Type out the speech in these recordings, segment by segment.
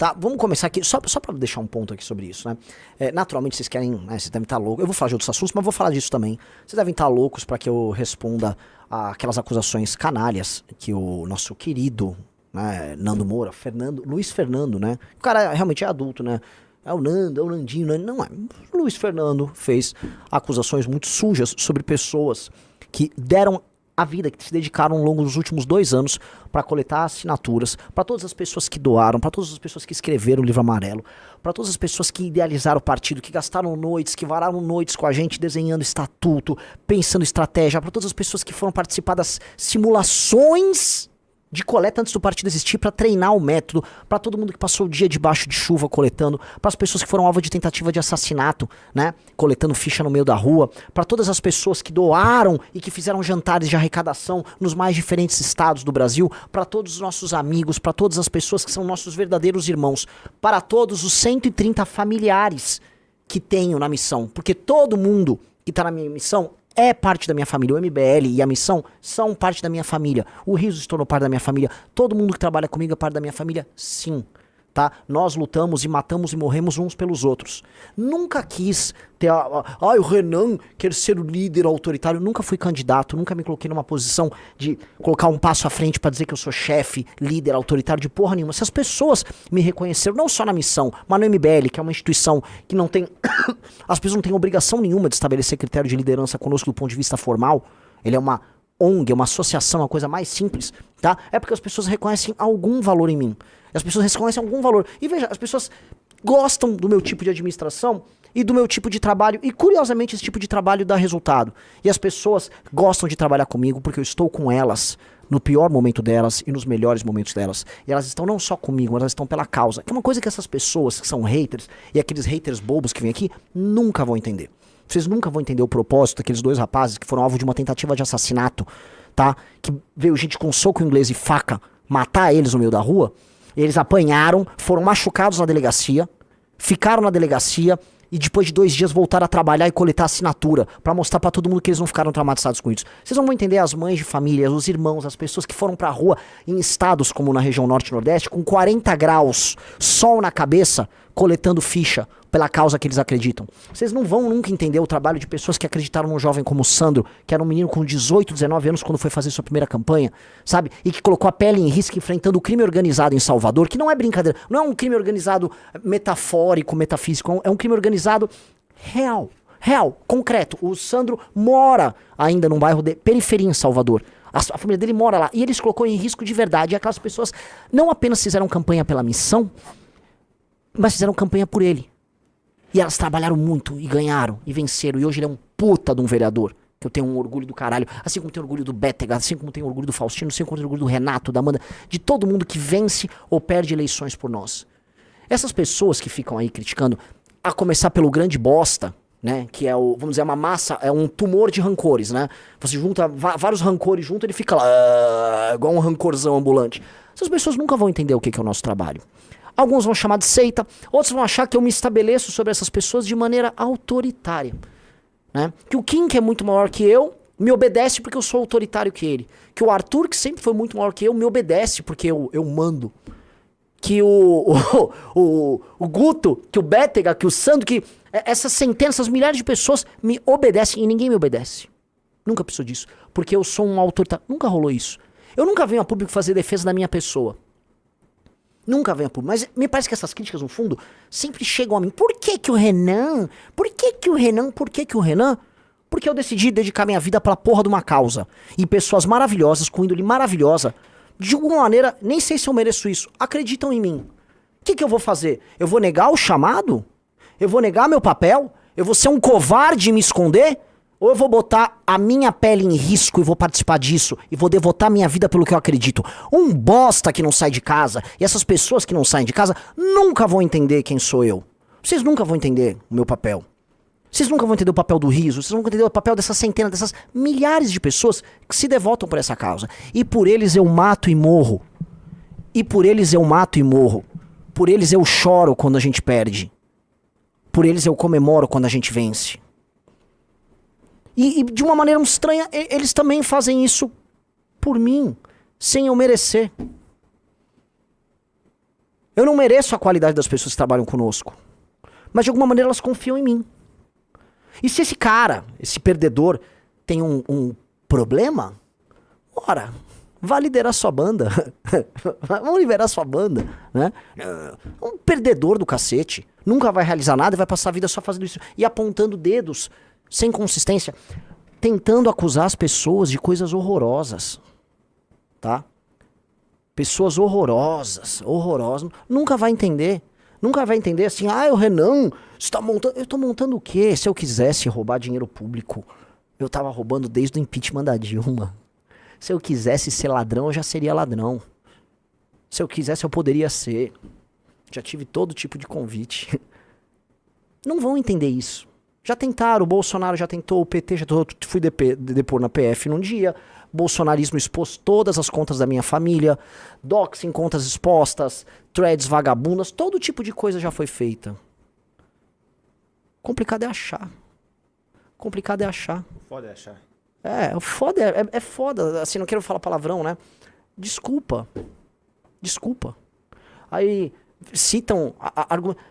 Tá, vamos começar aqui, só pra deixar um ponto aqui sobre isso, né? Naturalmente vocês querem, né, vocês devem estar loucos, eu vou falar de outros assuntos, mas vou falar disso também. Vocês devem estar loucos pra que eu responda aquelas acusações canalhas que o nosso querido, né, Nando Moura, Luiz Fernando, né? O cara realmente é adulto, né? É o Nando, é o Nandinho, né? Não é. O Luiz Fernando fez acusações muito sujas sobre pessoas que deram a vida, que se dedicaram ao longo dos últimos 2 anos para coletar assinaturas, para todas as pessoas que doaram, para todas as pessoas que escreveram o livro amarelo, para todas as pessoas que idealizaram o partido, que gastaram noites, que vararam noites com a gente desenhando estatuto, pensando estratégia, para todas as pessoas que foram participar das simulações de coleta antes do partido existir para treinar o método, para todo mundo que passou o dia debaixo de chuva coletando, para as pessoas que foram alvo de tentativa de assassinato, né, coletando ficha no meio da rua, para todas as pessoas que doaram e que fizeram jantares de arrecadação nos mais diferentes estados do Brasil, para todos os nossos amigos, para todas as pessoas que são nossos verdadeiros irmãos, para todos os 130 familiares que tenho na missão, porque todo mundo que tá na minha missão é parte da minha família. O MBL e a missão são parte da minha família. O Riso se tornou parte da minha família. Todo mundo que trabalha comigo é parte da minha família, sim. Tá? Nós lutamos e matamos e morremos uns pelos outros. Nunca quis ter o Renan quer ser o líder autoritário. Nunca fui candidato, nunca me coloquei numa posição de colocar um passo à frente pra dizer que eu sou chefe, líder autoritário de porra nenhuma. Se as pessoas me reconheceram, não só na missão, mas no MBL, que é uma instituição que não tem as pessoas não têm obrigação nenhuma de estabelecer critério de liderança conosco do ponto de vista formal. Ele é uma ONG, é uma associação, uma coisa mais simples, tá? É porque as pessoas reconhecem algum valor em mim. As pessoas reconhecem algum valor. E veja, as pessoas gostam do meu tipo de administração e do meu tipo de trabalho. E curiosamente esse tipo de trabalho dá resultado. E as pessoas gostam de trabalhar comigo porque eu estou com elas no pior momento delas e nos melhores momentos delas. E elas estão não só comigo, mas elas estão pela causa. Que é uma coisa que essas pessoas que são haters e aqueles haters bobos que vêm aqui nunca vão entender. Vocês nunca vão entender o propósito daqueles 2 rapazes que foram alvo de uma tentativa de assassinato, tá? Que veio gente com soco inglês e faca matar eles no meio da rua. Eles apanharam, foram machucados na delegacia, ficaram na delegacia e depois de 2 dias voltaram a trabalhar e coletar assinatura pra mostrar pra todo mundo que eles não ficaram traumatizados com isso. Vocês não vão entender as mães de família, os irmãos, as pessoas que foram pra rua em estados como na região norte e nordeste, com 40 graus, sol na cabeça, coletando ficha pela causa que eles acreditam. Vocês não vão nunca entender o trabalho de pessoas que acreditaram num jovem como o Sandro, que era um menino com 18, 19 anos quando foi fazer sua primeira campanha, sabe? E que colocou a pele em risco enfrentando o crime organizado em Salvador, que não é brincadeira, não é um crime organizado metafórico, metafísico, é um crime organizado real, concreto. O Sandro mora ainda num bairro de periferia em Salvador. A família dele mora lá. E ele se colocou em risco de verdade. E aquelas pessoas não apenas fizeram campanha pela missão, mas fizeram campanha por ele. E elas trabalharam muito e ganharam e venceram. E hoje ele é um puta de um vereador. Que eu tenho um orgulho do caralho. Assim como tenho orgulho do Bétega, assim como tenho orgulho do Faustino, assim como tenho orgulho do Renato, da Amanda. De todo mundo que vence ou perde eleições por nós. Essas pessoas que ficam aí criticando, a começar pelo grande bosta, né? Que é o, vamos dizer, uma massa, é um tumor de rancores, né? Você junta vários rancores junto, ele fica lá, igual um rancorzão ambulante. Essas pessoas nunca vão entender o que é o nosso trabalho. Alguns vão chamar de seita, outros vão achar que eu me estabeleço sobre essas pessoas de maneira autoritária, né? Que o Kim, que é muito maior que eu, me obedece porque eu sou autoritário que ele. Que o Arthur, que sempre foi muito maior que eu, me obedece porque eu mando. Que o Guto, que o Bétega, que o Sandro, que essas centenas, essas milhares de pessoas me obedecem e ninguém me obedece. Nunca precisou disso. Porque eu sou um autoritário. Nunca rolou isso. Eu nunca venho a público fazer defesa da minha pessoa. Nunca venho a público. Mas me parece que essas críticas, no fundo, sempre chegam a mim. Por que que o Renan? Por que que o Renan? Por que que o Renan? Porque eu decidi dedicar minha vida pra porra de uma causa. E pessoas maravilhosas, com índole maravilhosa, de alguma maneira, nem sei se eu mereço isso, acreditam em mim. O que que eu vou fazer? Eu vou negar o chamado? Eu vou negar meu papel? Eu vou ser um covarde e me esconder? Ou eu vou botar a minha pele em risco e vou participar disso e vou devotar minha vida pelo que eu acredito? Um bosta que não sai de casa, e essas pessoas que não saem de casa nunca vão entender quem sou eu. Vocês nunca vão entender o meu papel. Vocês nunca vão entender o papel do Riso, vocês nunca vão entender o papel dessas centenas, dessas milhares de pessoas que se devotam por essa causa. E por eles eu mato e morro. E por eles eu mato e morro. Por eles eu choro quando a gente perde. Por eles eu comemoro quando a gente vence. E de uma maneira estranha, eles também fazem isso por mim, sem eu merecer. Eu não mereço a qualidade das pessoas que trabalham conosco. Mas de alguma maneira elas confiam em mim. E se esse cara, esse perdedor, tem um problema, ora, vá liderar sua banda. Vamos liberar sua banda, né? Um perdedor do cacete. Nunca vai realizar nada e vai passar a vida só fazendo isso. E apontando dedos, sem consistência. Tentando acusar as pessoas de coisas horrorosas. Tá? Pessoas horrorosas. Nunca vai entender. Nunca vai entender assim, o Renan, você tá montando... Eu tô montando o quê? Se eu quisesse roubar dinheiro público, eu tava roubando desde o impeachment da Dilma. Se eu quisesse ser ladrão, eu já seria ladrão. Se eu quisesse, eu poderia ser. Já tive todo tipo de convite. Não vão entender isso. Já tentaram, o Bolsonaro já tentou, o PT já tentou, fui depor na PF num dia. Bolsonarismo expôs todas as contas da minha família, doxing, contas expostas, threads vagabundas, todo tipo de coisa já foi feita. Complicado é achar. Complicado é achar. Foda é achar. O foda é foda, assim, não quero falar palavrão, né? Desculpa. Aí citam,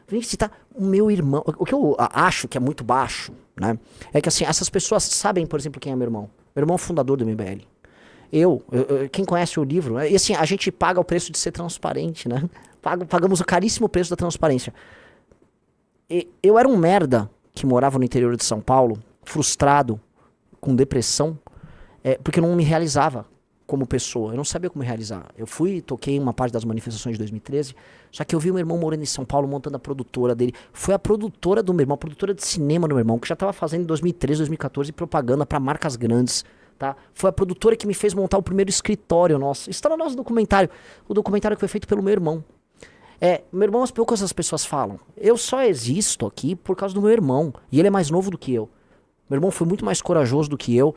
vem citar o meu irmão. O que eu acho que é muito baixo, né? É que assim, essas pessoas sabem, por exemplo, quem é meu irmão. Meu irmão é o fundador do MBL. Quem conhece o livro, e assim, a gente paga o preço de ser transparente, né? Pagamos o caríssimo preço da transparência. Eu era um merda que morava no interior de São Paulo, frustrado, com depressão, porque eu não me realizava como pessoa. Eu não sabia como me realizar. Eu toquei uma parte das manifestações de 2013, só que eu vi o meu irmão morando em São Paulo, montando a produtora dele. Foi a produtora do meu irmão, a produtora de cinema do meu irmão, que já estava fazendo em 2013, 2014 propaganda para marcas grandes. Tá? Foi a produtora que me fez montar o primeiro escritório nosso. Isso está no nosso documentário. O documentário que foi feito pelo meu irmão. Meu irmão, as poucas as pessoas falam. Eu só existo aqui por causa do meu irmão. E ele é mais novo do que eu. Meu irmão foi muito mais corajoso do que eu.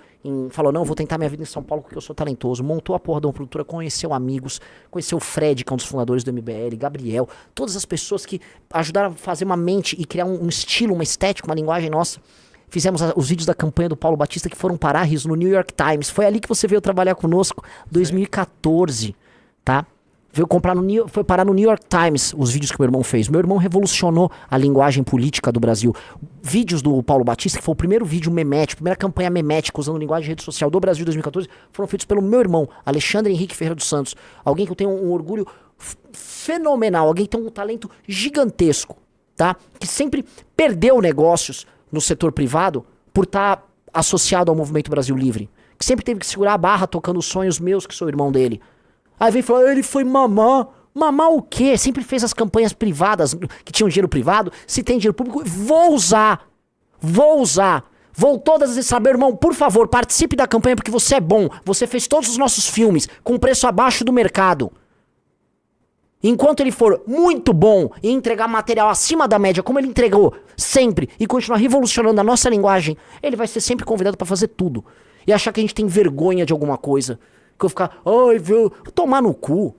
Falou, não, vou tentar minha vida em São Paulo porque eu sou talentoso. Montou a porra de uma produtora, conheceu amigos. Conheceu o Fred, que é um dos fundadores do MBL. Gabriel. Todas as pessoas que ajudaram a fazer uma mente e criar um estilo, uma estética, uma linguagem nossa. Fizemos os vídeos da campanha do Paulo Batista que foram parar no New York Times. Foi ali que você veio trabalhar conosco, 2014, tá? Foi parar no New York Times os vídeos que meu irmão fez. Meu irmão revolucionou a linguagem política do Brasil. Vídeos do Paulo Batista, que foi o primeiro vídeo memético, primeira campanha memética usando linguagem de rede social do Brasil em 2014, foram feitos pelo meu irmão, Alexandre Henrique Ferreira dos Santos. Alguém que eu tenho um orgulho fenomenal, alguém que tem um talento gigantesco, tá? Que sempre perdeu negócios no setor privado por estar associado ao Movimento Brasil Livre. Que sempre teve que segurar a barra tocando os sonhos meus, que sou irmão dele. Aí vem falar, ele foi mamar. Mamar o quê? Sempre fez as campanhas privadas, que tinham dinheiro privado. Se tem dinheiro público, vou usar. Vou todas as vezes saber, irmão, por favor, participe da campanha porque você é bom. Você fez todos os nossos filmes com preço abaixo do mercado. Enquanto ele for muito bom e entregar material acima da média, como ele entregou sempre, e continuar revolucionando a nossa linguagem, ele vai ser sempre convidado pra fazer tudo. E achar que a gente tem vergonha de alguma coisa. Que eu ficar, vou tomar no cu.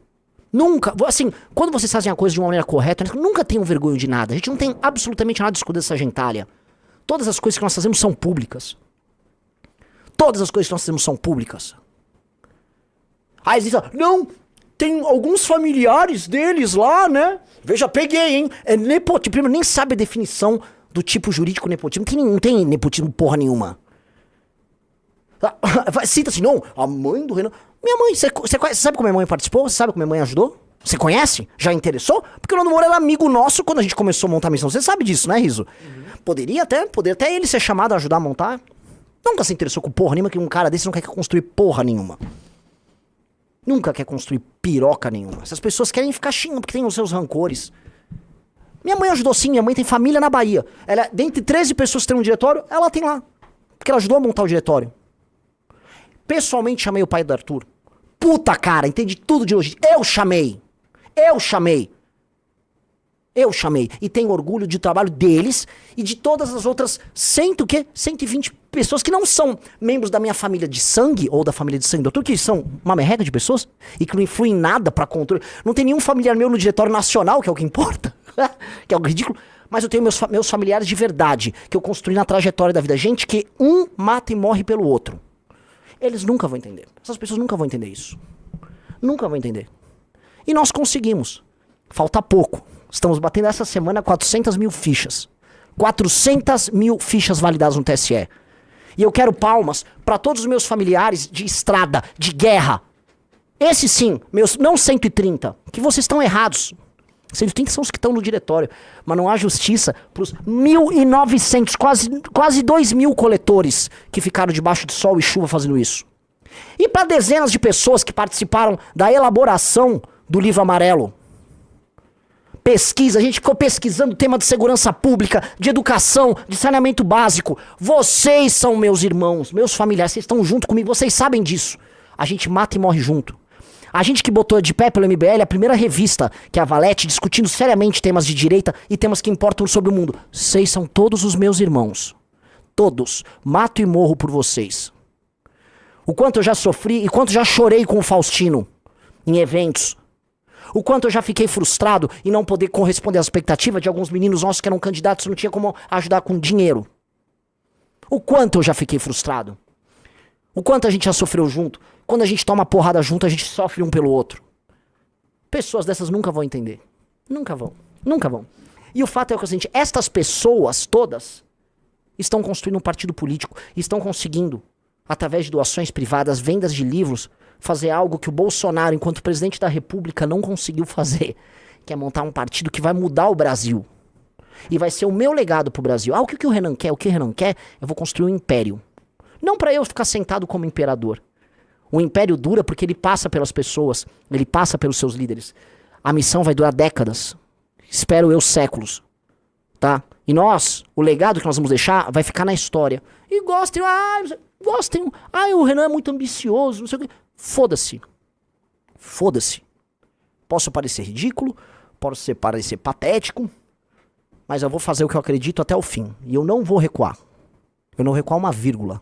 Nunca, assim, quando vocês fazem a coisa de uma maneira correta, nunca tenham vergonha de nada. A gente não tem absolutamente nada de esconder essa gentalha. Todas as coisas que nós fazemos são públicas. Todas as coisas que nós fazemos são públicas. Aí eles dizem, não, tem alguns familiares deles lá, né? Veja, peguei, hein? É nepotismo. Primeiro, nem sabe a definição do tipo jurídico nepotismo. Não tem nepotismo porra nenhuma. Cita assim, não, a mãe do Renan. Minha mãe, você sabe como minha mãe participou? Você sabe como minha mãe ajudou? Você conhece? Já interessou? Porque o Nando Moura era amigo nosso quando a gente começou a montar a missão. Você sabe disso, né, Riso? Uhum. Poderia até ele ser chamado a ajudar a montar. Nunca se interessou com porra nenhuma, que um cara desse não quer construir porra nenhuma. Nunca quer construir piroca nenhuma. Essas pessoas querem ficar xingando porque tem os seus rancores. Minha mãe ajudou sim, minha mãe tem família na Bahia. Ela, dentre 13 pessoas que tem um diretório, ela tem lá. Porque ela ajudou a montar o diretório. Pessoalmente chamei o pai do Arthur. Puta cara, entendi tudo de logística. Eu chamei. E tenho orgulho do trabalho deles e de todas as outras 120 pessoas que não são membros da minha família de sangue ou da família de sangue do Arthur, que são uma merreca de pessoas e que não influem em nada pra controle. Não tem nenhum familiar meu no diretório nacional, que é o que importa, que é algo ridículo. Mas eu tenho meus familiares de verdade, que eu construí na trajetória da vida. Gente que um mata e morre pelo outro. Eles nunca vão entender. Essas pessoas nunca vão entender isso. Nunca vão entender. E nós conseguimos. Falta pouco. Estamos batendo essa semana 400 mil fichas. 400 mil fichas validadas no TSE. E eu quero palmas para todos os meus familiares de estrada, de guerra. Esses sim, meus, não 130, que vocês estão errados. 130 são os que estão no diretório. Mas não há justiça para os 1.900, quase 2.000 coletores que ficaram debaixo de sol e chuva fazendo isso. E para dezenas de pessoas que participaram da elaboração do livro amarelo. Pesquisa, a gente ficou pesquisando tema de segurança pública, de educação, de saneamento básico. Vocês são meus irmãos, meus familiares, vocês estão junto comigo, vocês sabem disso. A gente mata e morre junto. A gente que botou de pé pelo MBL a primeira revista, que é a Valete, discutindo seriamente temas de direita e temas que importam sobre o mundo. Vocês são todos os meus irmãos. Todos. Mato e morro por vocês. O quanto eu já sofri e quanto já chorei com o Faustino em eventos. O quanto eu já fiquei frustrado em não poder corresponder às expectativas de alguns meninos nossos que eram candidatos e não tinha como ajudar com dinheiro. O quanto eu já fiquei frustrado. O quanto a gente já sofreu junto. Quando a gente toma porrada junto, a gente sofre um pelo outro. Pessoas dessas nunca vão entender. Nunca vão. Nunca vão. E o fato é que, assim, estas pessoas todas estão construindo um partido político e estão conseguindo, através de doações privadas, vendas de livros, fazer algo que o Bolsonaro, enquanto presidente da República, não conseguiu fazer. Que é montar um partido que vai mudar o Brasil. E vai ser o meu legado pro Brasil. O que o Renan quer? O que o Renan quer? Eu vou construir um império. Não para eu ficar sentado como imperador. O império dura porque ele passa pelas pessoas, ele passa pelos seus líderes. A missão vai durar décadas. Espero eu séculos. Tá? E nós, o legado que nós vamos deixar vai ficar na história. E gostem, o Renan é muito ambicioso, não sei o quê. Foda-se. Foda-se. Posso parecer ridículo, posso parecer patético, mas eu vou fazer o que eu acredito até o fim. E eu não vou recuar. Eu não recuar uma vírgula.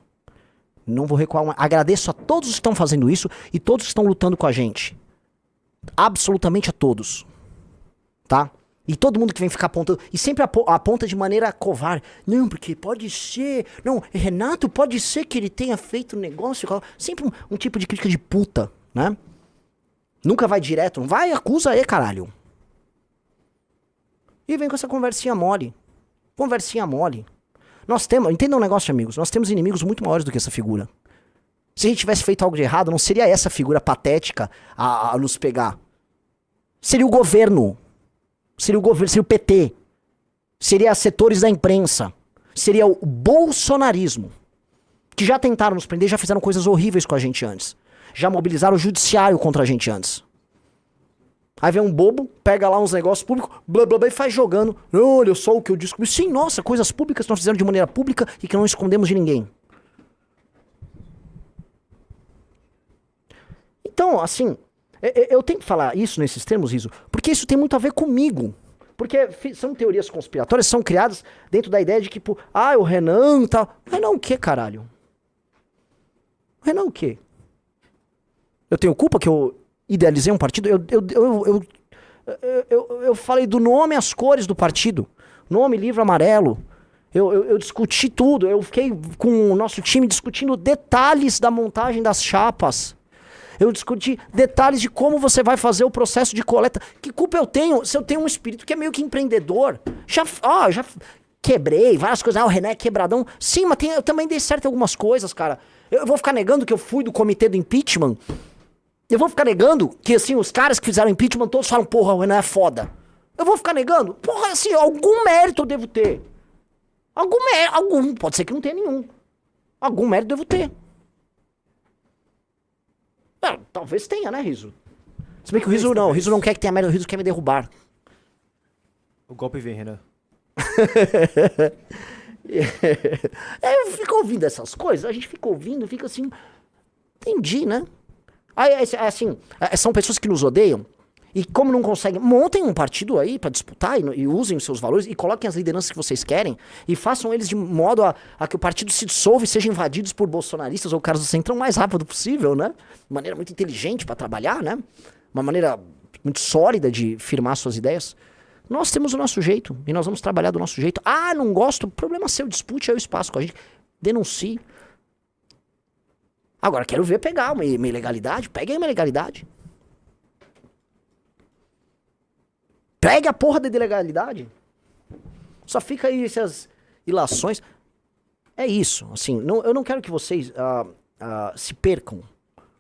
Não vou recuar uma... Agradeço a todos que estão fazendo isso e todos que estão lutando com a gente. Absolutamente a todos. Tá? E todo mundo que vem ficar apontando, e sempre aponta de maneira covarde. Não, porque pode ser... Não, Renato, pode ser que ele tenha feito um negócio... Sempre um tipo de crítica de puta, né? Nunca vai direto, não vai, acusa aí, caralho. E vem com essa conversinha mole. Conversinha mole. Nós temos, entendam um negócio, amigos, nós temos inimigos muito maiores do que essa figura. Se a gente tivesse feito algo de errado, não seria essa figura patética a nos pegar. Seria o governo. Seria o PT. Seria setores da imprensa. Seria o bolsonarismo. Que já tentaram nos prender, já fizeram coisas horríveis com a gente antes. Já mobilizaram o judiciário contra a gente antes. Aí vem um bobo, pega lá uns negócios públicos, blá blá blá, e faz jogando. Olha só o que eu descobri. Sim, nossa, coisas públicas que nós fizemos de maneira pública e que não escondemos de ninguém. Então, assim, eu tenho que falar isso nesses termos, Riso, porque isso tem muito a ver comigo. Porque são teorias conspiratórias, são criadas dentro da ideia de que, tipo, o Renan tal. Renan o quê, caralho? Renan o quê? Eu tenho culpa que eu idealizei um partido? Eu falei do nome, as cores do partido. Nome, livro amarelo. Eu discuti tudo. Eu fiquei com o nosso time discutindo detalhes da montagem das chapas. Eu discuti detalhes de como você vai fazer o processo de coleta. Que culpa eu tenho se eu tenho um espírito que é meio que empreendedor? Já quebrei várias coisas. O Renan é quebradão. Sim, mas eu também dei certo em algumas coisas, cara. Eu vou ficar negando que eu fui do comitê do impeachment? Eu vou ficar negando que, assim, os caras que fizeram impeachment todos falam, porra, o Renan é foda. Eu vou ficar negando? Porra, assim, algum mérito eu devo ter. Algum. Pode ser que não tenha nenhum. Algum mérito eu devo ter. Talvez tenha, né, Riso? Se bem que o Riso não quer que tenha mérito, o Riso quer me derrubar. O golpe vem, Renan. Eu fico ouvindo essas coisas, a gente fica ouvindo, fica assim... Entendi, né? Assim, são pessoas que nos odeiam e como não conseguem, montem um partido aí pra disputar e usem os seus valores e coloquem as lideranças que vocês querem e façam eles de modo a que o partido se dissolva e sejam invadidos por bolsonaristas ou caras do centrão o mais rápido possível, né? De maneira muito inteligente pra trabalhar, né? Uma maneira muito sólida de firmar suas ideias. Nós temos o nosso jeito e nós vamos trabalhar do nosso jeito. Não gosto, problema seu, dispute aí o espaço com a gente, denuncie. Agora, quero ver pegar uma ilegalidade. Pegue aí uma ilegalidade. Pegue a porra da ilegalidade. Só fica aí essas ilações. É isso, assim, eu não quero que vocês se percam,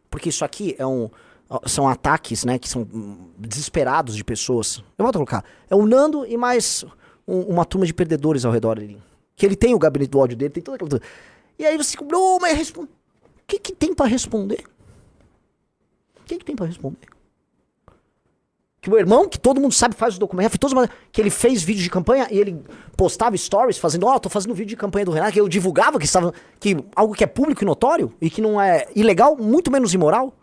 porque isso aqui são ataques, né, que são desesperados de pessoas. Eu vou colocar, é o Nando e mais uma turma de perdedores ao redor ali. Que ele tem o gabinete do ódio dele, tem toda aquela... E aí você fica, não, mas responde. O que tem pra responder? O que tem pra responder? Que o irmão, que todo mundo sabe faz os documentos, que ele fez vídeo de campanha e ele postava stories fazendo, tô fazendo vídeo de campanha do Renato, que eu divulgava que algo que é público e notório e que não é ilegal, muito menos imoral.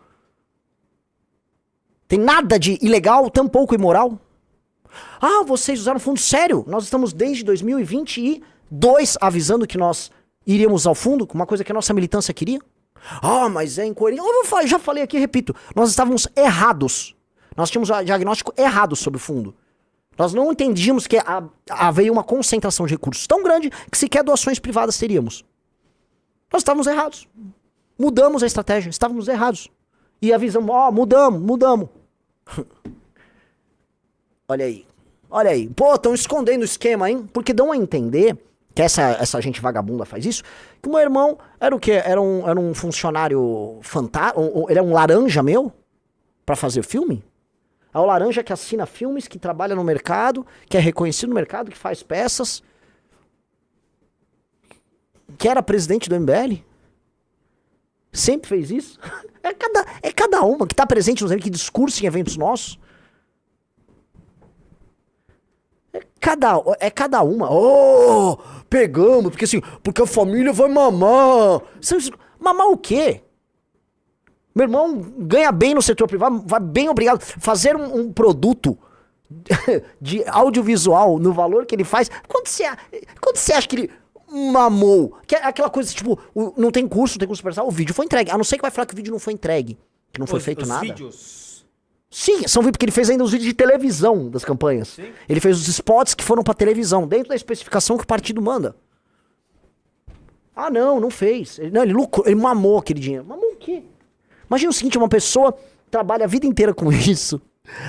Tem nada de ilegal, tampouco imoral. Vocês usaram fundo sério. Nós estamos desde 2022 avisando que nós iríamos ao fundo, com uma coisa que a nossa militância queria. Mas é incoerente. Eu já falei aqui, repito, nós estávamos errados. Nós tínhamos o diagnóstico errado sobre o fundo. Nós não entendíamos que havia uma concentração de recursos tão grande que sequer doações privadas teríamos. Nós estávamos errados. Mudamos a estratégia, estávamos errados. E avisamos, mudamos. Olha aí. Pô, estão escondendo o esquema, hein? Porque dão a entender que essa gente vagabunda faz isso, que o meu irmão era o quê? Era um funcionário fantasma? Ele é um laranja meu? Pra fazer filme? É o laranja que assina filmes, que trabalha no mercado, que é reconhecido no mercado, que faz peças, que era presidente do MBL. Sempre fez isso. É cada uma que tá presente nos eventos, que discursa em eventos nossos. É cada uma. Pegamos, porque a família vai mamar. Mamar o quê? Meu irmão ganha bem no setor privado, vai bem obrigado. Fazer um produto de audiovisual no valor que ele faz. Quando você acha que ele mamou? Que é aquela coisa, tipo, não tem curso para o vídeo foi entregue. A não ser que vai falar que o vídeo não foi entregue, que não foi feito nada. Vídeos? Sim, são vídeos, porque ele fez ainda os vídeos de televisão das campanhas. Sim. Ele fez os spots que foram pra televisão, dentro da especificação que o partido manda. Não fez. Ele lucrou, ele mamou aquele dinheiro. Mamou o quê? Imagina o seguinte, uma pessoa trabalha a vida inteira com isso.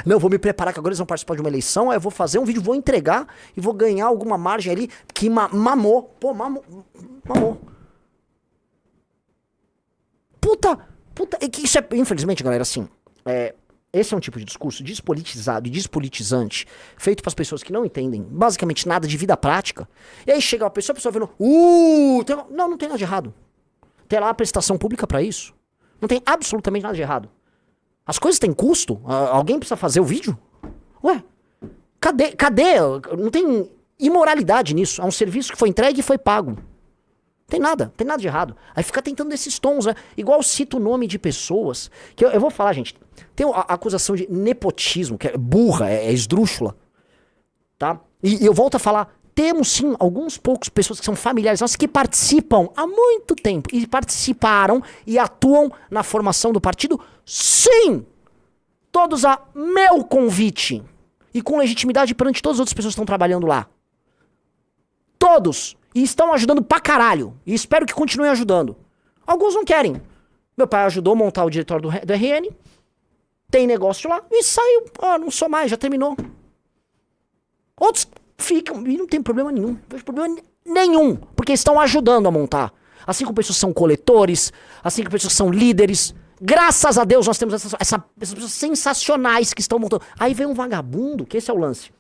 Não, eu vou me preparar que agora eles vão participar de uma eleição, aí eu vou fazer um vídeo, vou entregar e vou ganhar alguma margem ali que mamou. Pô, mamou. Puta, isso é, infelizmente, galera, assim, esse é um tipo de discurso despolitizado e despolitizante, feito para as pessoas que não entendem basicamente nada de vida prática. E aí chega a pessoa vendo, não tem nada de errado. Tem lá a prestação pública para isso. Não tem absolutamente nada de errado. As coisas têm custo? Alguém precisa fazer o vídeo? Ué, cadê? Não tem imoralidade nisso. É um serviço que foi entregue e foi pago. Tem nada de errado. Aí fica tentando esses tons, né? Igual cita o nome de pessoas. Que eu vou falar, gente. Tem a acusação de nepotismo, que é burra, é esdrúxula. Tá? E eu volto a falar. Temos sim alguns poucos pessoas que são familiares nossas que participam há muito tempo e participaram e atuam na formação do partido, sim! Todos a meu convite e com legitimidade perante todas as outras pessoas que estão trabalhando lá. Todos! E estão ajudando pra caralho. E espero que continuem ajudando. Alguns não querem. Meu pai ajudou a montar o diretório do RN, tem negócio lá e saiu. Não sou mais, já terminou. Outros ficam, e não tem problema nenhum. Não vejo problema nenhum, porque estão ajudando a montar. Assim como pessoas são coletores, assim como pessoas são líderes. Graças a Deus nós temos essas pessoas sensacionais que estão montando. Aí vem um vagabundo, que esse é o lance,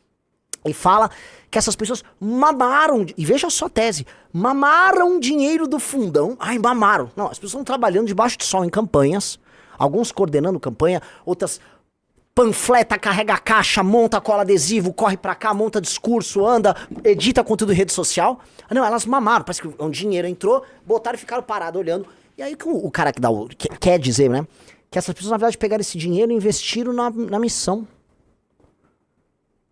e fala que essas pessoas mamaram, e veja só a tese, mamaram dinheiro do fundão. Mamaram. Não, as pessoas estão trabalhando debaixo de sol em campanhas, alguns coordenando campanha, outras panfleta, carrega a caixa, monta, cola adesivo, corre pra cá, monta discurso, anda, edita conteúdo em rede social. Não, elas mamaram, parece que um dinheiro entrou, botaram e ficaram parados olhando. E aí o cara que quer dizer, né, que essas pessoas na verdade pegaram esse dinheiro e investiram na missão.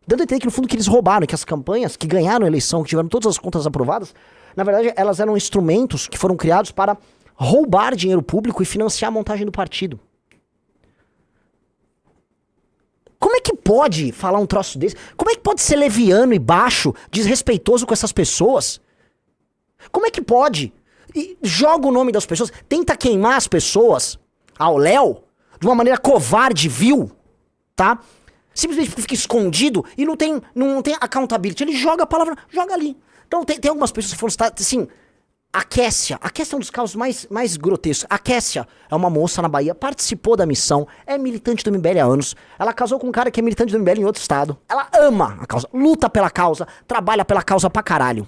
Dando a entender que no fundo que eles roubaram, que as campanhas que ganharam a eleição, que tiveram todas as contas aprovadas, na verdade elas eram instrumentos que foram criados para roubar dinheiro público e financiar a montagem do partido. Como é que pode falar um troço desse? Como é que pode ser leviano e baixo, desrespeitoso com essas pessoas? Como é que pode? E joga o nome das pessoas, tenta queimar as pessoas ao léu, de uma maneira covarde, vil, tá? Simplesmente fica escondido e não tem accountability. Ele joga a palavra, joga ali. Então tem algumas pessoas que foram, assim, a Kessia é um dos casos mais grotescos. A Kessia é uma moça na Bahia, participou da missão, é militante do MBL há anos. Ela casou com um cara que é militante do MBL em outro estado. Ela ama a causa, luta pela causa, trabalha pela causa pra caralho.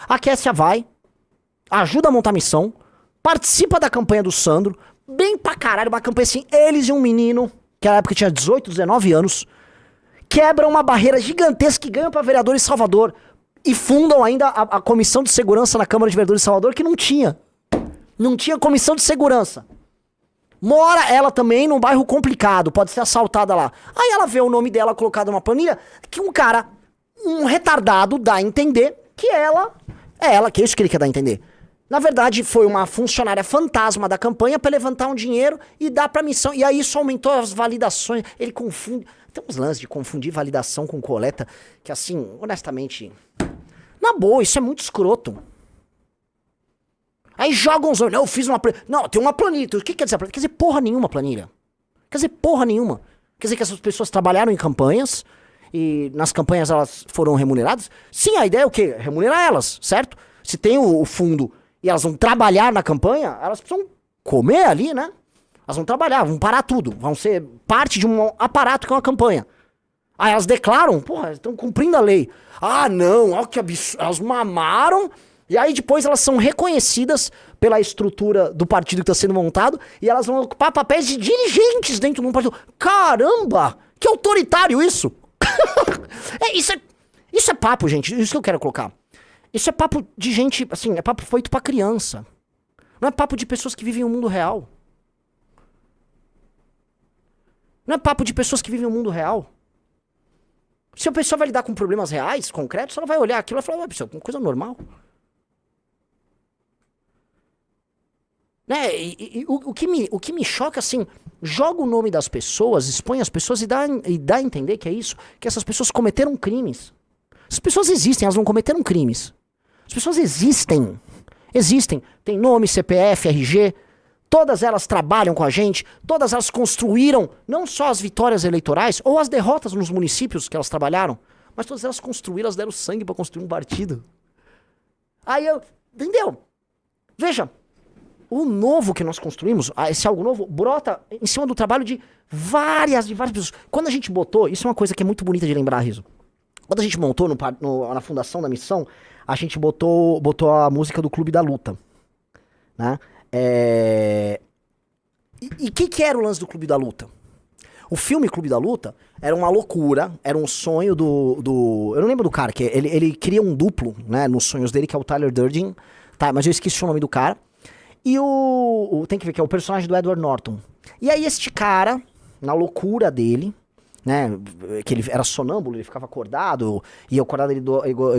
A Kessia vai, ajuda a montar a missão, participa da campanha do Sandro, bem pra caralho, uma campanha assim, eles e um menino, que na época tinha 18, 19 anos, quebram uma barreira gigantesca e ganham pra vereador em Salvador. E fundam ainda a comissão de segurança na Câmara de Vereadores de Salvador, que não tinha. Não tinha comissão de segurança. Mora ela também num bairro complicado, pode ser assaltada lá. Aí ela vê o nome dela colocado numa planilha, que um cara, um retardado, dá a entender que ela, que é isso que ele quer dar a entender. Na verdade, foi uma funcionária fantasma da campanha pra levantar um dinheiro e dar pra missão. E aí isso aumentou as validações. Ele confunde. Tem uns lances de confundir validação com coleta que, assim, honestamente, na boa, isso é muito escroto. Aí jogam os olhos. Não, eu fiz uma planilha. Não, tem uma planilha. O que quer dizer? Quer dizer porra nenhuma planilha. Quer dizer porra nenhuma. Quer dizer que essas pessoas trabalharam em campanhas e nas campanhas elas foram remuneradas? Sim, a ideia é o quê? Remunerar elas, certo? Se tem o fundo e elas vão trabalhar na campanha, elas precisam comer ali, né? Elas vão trabalhar, vão parar tudo. Vão ser parte de um aparato que é uma campanha. Aí elas declaram, porra, estão cumprindo a lei. Ah, não, olha que absurdo. Elas mamaram, e aí depois elas são reconhecidas pela estrutura do partido que está sendo montado, e elas vão ocupar papéis de dirigentes dentro de um partido. Caramba! Que autoritário isso! Isso é papo, gente. Isso que eu quero colocar. Isso é papo de gente, assim, é papo feito pra criança. Não é papo de pessoas que vivem no mundo real. Não é papo de pessoas que vivem no mundo real. Se a pessoa vai lidar com problemas reais, concretos, ela vai olhar aquilo e vai falar, isso é uma coisa normal. Né? O que me choca, assim, joga o nome das pessoas, expõe as pessoas e dá a entender que é isso, que essas pessoas cometeram crimes. As pessoas existem, elas não cometeram crimes. As pessoas existem. Existem. Tem nome, CPF, RG. Todas elas trabalham com a gente. Todas elas construíram não só as vitórias eleitorais ou as derrotas nos municípios que elas trabalharam, mas todas elas construíram, elas deram sangue pra construir um partido. Aí eu... Entendeu? Veja, o novo que nós construímos, esse algo novo, brota em cima do trabalho de várias pessoas. Quando a gente botou... Isso é uma coisa que é muito bonita de lembrar, Riso. Quando a gente montou na fundação da missão, a gente botou a música do Clube da Luta, né? E que era o lance do Clube da Luta? O filme Clube da Luta era uma loucura, era um sonho do eu não lembro do cara, que ele cria um duplo, né, nos sonhos dele, que é o Tyler Durden, tá, mas eu esqueci o nome do cara. E tem que ver que é o personagem do Edward Norton. E aí este cara, na loucura dele, né, que ele era sonâmbulo, ele ficava acordado, e acordado ele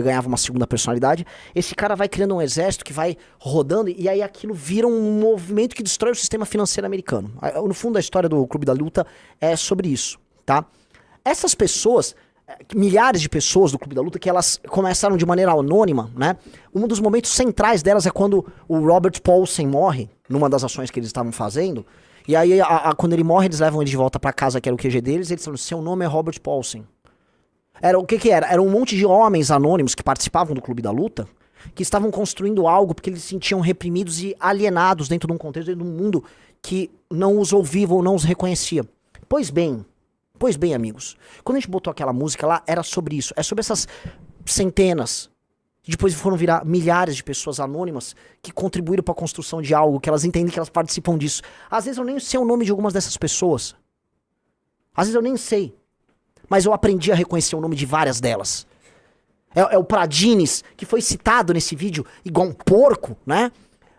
ganhava uma segunda personalidade. Esse cara vai criando um exército que vai rodando, e aí aquilo vira um movimento que destrói o sistema financeiro americano. No fundo, a história do Clube da Luta é sobre isso, tá? Essas pessoas, milhares de pessoas do Clube da Luta, que elas começaram de maneira anônima, né? Um dos momentos centrais delas é quando o Robert Paulsen morre, numa das ações que eles estavam fazendo. E aí, quando ele morre, eles levam ele de volta pra casa, que era o QG deles, e eles falam, seu nome é Robert Paulsen. O que era? Era um monte de homens anônimos que participavam do Clube da Luta, que estavam construindo algo porque eles se sentiam reprimidos e alienados dentro de um contexto, dentro de um mundo que não os ouvia ou não os reconhecia. Pois bem, amigos, quando a gente botou aquela música lá, era sobre isso. É sobre essas centenas... Depois foram virar milhares de pessoas anônimas que contribuíram para a construção de algo, que elas entendem que elas participam disso. Às vezes eu nem sei o nome de algumas dessas pessoas. Às vezes eu nem sei. Mas eu aprendi a reconhecer o nome de várias delas. É o Pradines, que foi citado nesse vídeo igual um porco, né?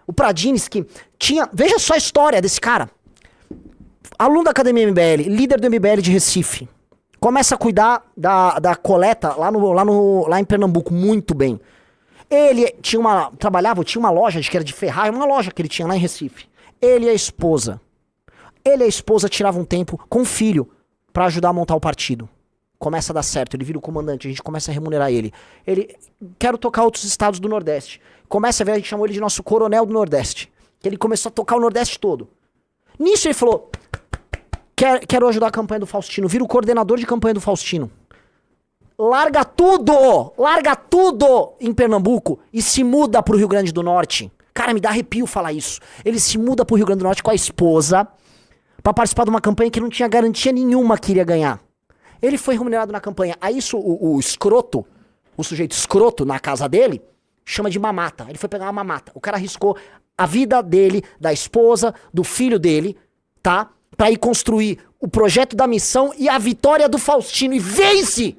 O Pradines que tinha... Veja só a história desse cara. Aluno da Academia MBL, líder do MBL de Recife. Começa a cuidar da coleta lá em Pernambuco, muito bem. Ele tinha uma loja, acho que era de ferragem, uma loja que ele tinha lá em Recife. Ele e a esposa tiravam um tempo com o filho pra ajudar a montar o partido. Começa a dar certo, ele vira o comandante, a gente começa a remunerar ele. Quero tocar outros estados do Nordeste. Começa a ver, a gente chamou ele de nosso coronel do Nordeste. Que ele começou a tocar o Nordeste todo. Nisso ele falou, Quero ajudar a campanha do Faustino. Vira o coordenador de campanha do Faustino. Larga tudo em Pernambuco e se muda pro Rio Grande do Norte. Cara, me dá arrepio falar isso. Ele se muda pro Rio Grande do Norte com a esposa pra participar de uma campanha que não tinha garantia nenhuma que iria ganhar. Ele foi remunerado na campanha. Aí isso, o escroto, o sujeito escroto na casa dele, chama de mamata. Ele foi pegar uma mamata. O cara arriscou a vida dele, da esposa, do filho dele, tá? Pra ir construir o projeto da missão e a vitória do Faustino. E vence!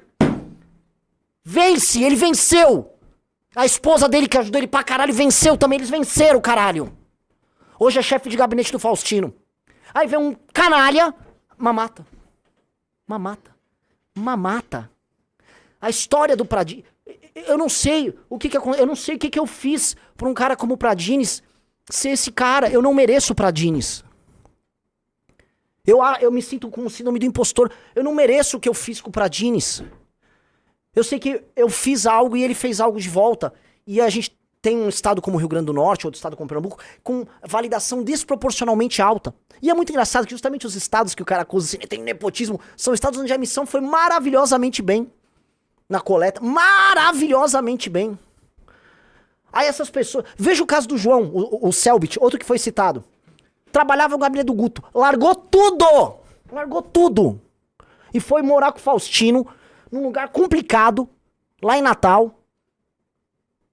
Vence! Ele venceu! A esposa dele, que ajudou ele pra caralho, venceu também. Eles venceram, caralho! Hoje é chefe de gabinete do Faustino. Aí vem um canalha, mamata. A história do Pradines. Eu não sei o que eu não sei o que eu fiz pra um cara como o Pradines ser esse cara. Eu não mereço o Pradines. Eu me sinto com o síndrome do impostor. Eu não mereço o que eu fiz com o Pradines. Eu sei que eu fiz algo e ele fez algo de volta. E a gente tem um estado como o Rio Grande do Norte, outro estado como Pernambuco, com validação desproporcionalmente alta. E é muito engraçado que justamente os estados que o cara acusa assim, tem nepotismo, são estados onde a missão foi maravilhosamente bem na coleta. Maravilhosamente bem. Aí essas pessoas... Veja o caso do João, o Selbit, outro que foi citado. Trabalhava no gabinete do Guto. Largou tudo! E foi morar com o Faustino num lugar complicado, lá em Natal,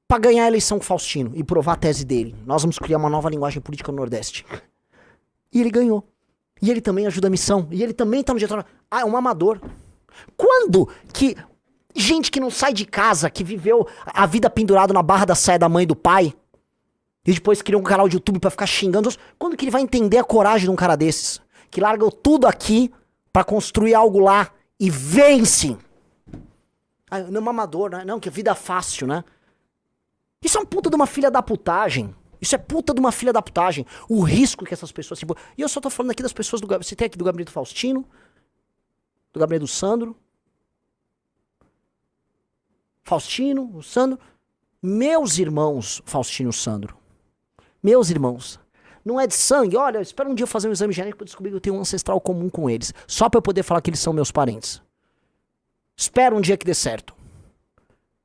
pra ganhar a eleição com o Faustino e provar a tese dele. Nós vamos criar uma nova linguagem política no Nordeste. E ele ganhou. E ele também ajuda a missão. E ele também tá no diretório. Ah, é um amador. Quando que gente que não sai de casa, que viveu a vida pendurado na barra da saia da mãe e do pai, e depois criou um canal de YouTube pra ficar xingando, quando que ele vai entender a coragem de um cara desses? Que larga tudo aqui pra construir algo lá e vence. Ah, não é um amador, né? Não, que vida fácil, né? Isso é uma puta de uma filha da putagem. Isso é puta de uma filha da putagem. O risco que essas pessoas se... E eu só tô falando aqui das pessoas do... Você tem aqui do gabinete do Faustino, do gabinete do Sandro. Faustino, o Sandro. Meus irmãos, Faustino e o Sandro. Meus irmãos. Não é de sangue. Olha, eu espero um dia eu fazer um exame genético pra descobrir que eu tenho um ancestral comum com eles. Só pra eu poder falar que eles são meus parentes. Espero um dia que dê certo.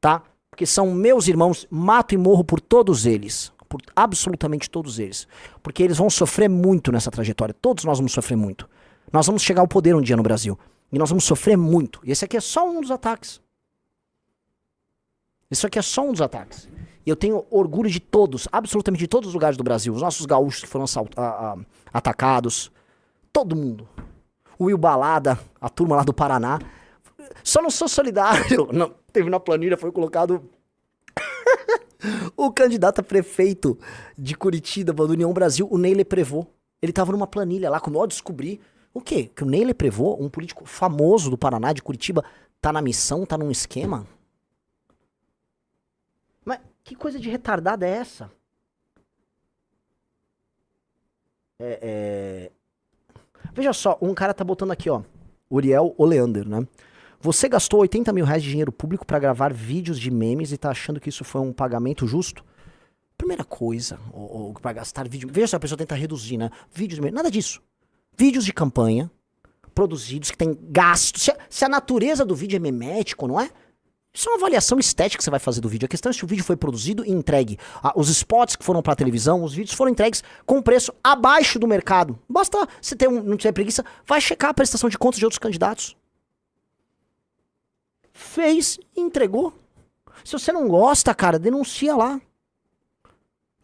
Tá? Porque são meus irmãos, mato e morro por todos eles. Por absolutamente todos eles. Porque eles vão sofrer muito nessa trajetória. Todos nós vamos sofrer muito. Nós vamos chegar ao poder um dia no Brasil. E nós vamos sofrer muito. E esse aqui é só um dos ataques. Isso aqui é só um dos ataques. E eu tenho orgulho de todos, absolutamente de todos os lugares do Brasil. Os nossos gaúchos que foram atacados. Todo mundo. O Will Balada, a turma lá do Paraná. Só não sou solidário. Não, teve na planilha, foi colocado o candidato a prefeito de Curitiba, do União Brasil, o Ney Leprevot. Ele tava numa planilha lá, como eu descobri. O quê? Que o Ney Leprevot, um político famoso do Paraná, de Curitiba, tá na missão, tá num esquema? Mas que coisa de retardada é essa? Veja só, um cara tá botando aqui, ó. Uriel Oleander, né? Você gastou 80 mil reais de dinheiro público pra gravar vídeos de memes e tá achando que isso foi um pagamento justo? Primeira coisa, pra gastar vídeo... Veja só, a pessoa tenta reduzir, né? Vídeos de memes, nada disso. Vídeos de campanha, produzidos, que tem gasto. Se a natureza do vídeo é memético, não é? Isso é uma avaliação estética que você vai fazer do vídeo. A questão é se o vídeo foi produzido e entregue. Os spots que foram pra televisão, os vídeos foram entregues com preço abaixo do mercado. Basta você não tiver preguiça, vai checar a prestação de contas de outros candidatos. Fez e entregou. Se você não gosta, cara, denuncia lá.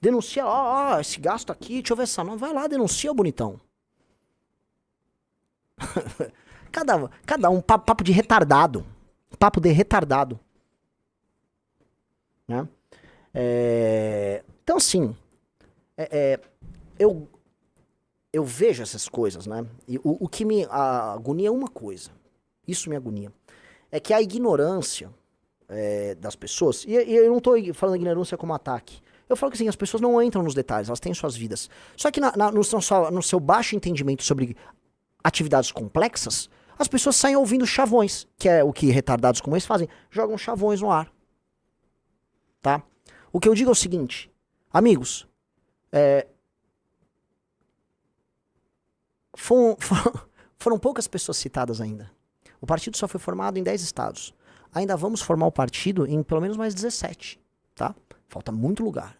Denuncia lá, ó, esse gasto aqui, deixa eu ver essa nota. Vai lá, denuncia, bonitão. cada um papo de retardado. Papo de retardado. Né? Então, assim, eu vejo essas coisas, né? E o que me agonia é uma coisa. Isso me agonia. É que a ignorância das pessoas... E eu não tô falando ignorância como ataque. Eu falo que assim, as pessoas não entram nos detalhes, elas têm suas vidas. Só que no seu baixo entendimento sobre atividades complexas, as pessoas saem ouvindo chavões, que é o que retardados como esse fazem, jogam chavões no ar. Tá? O que eu digo é o seguinte, amigos, Foram poucas pessoas citadas ainda. O partido só foi formado em 10 estados. Ainda vamos formar o partido em pelo menos mais 17, tá? Falta muito lugar,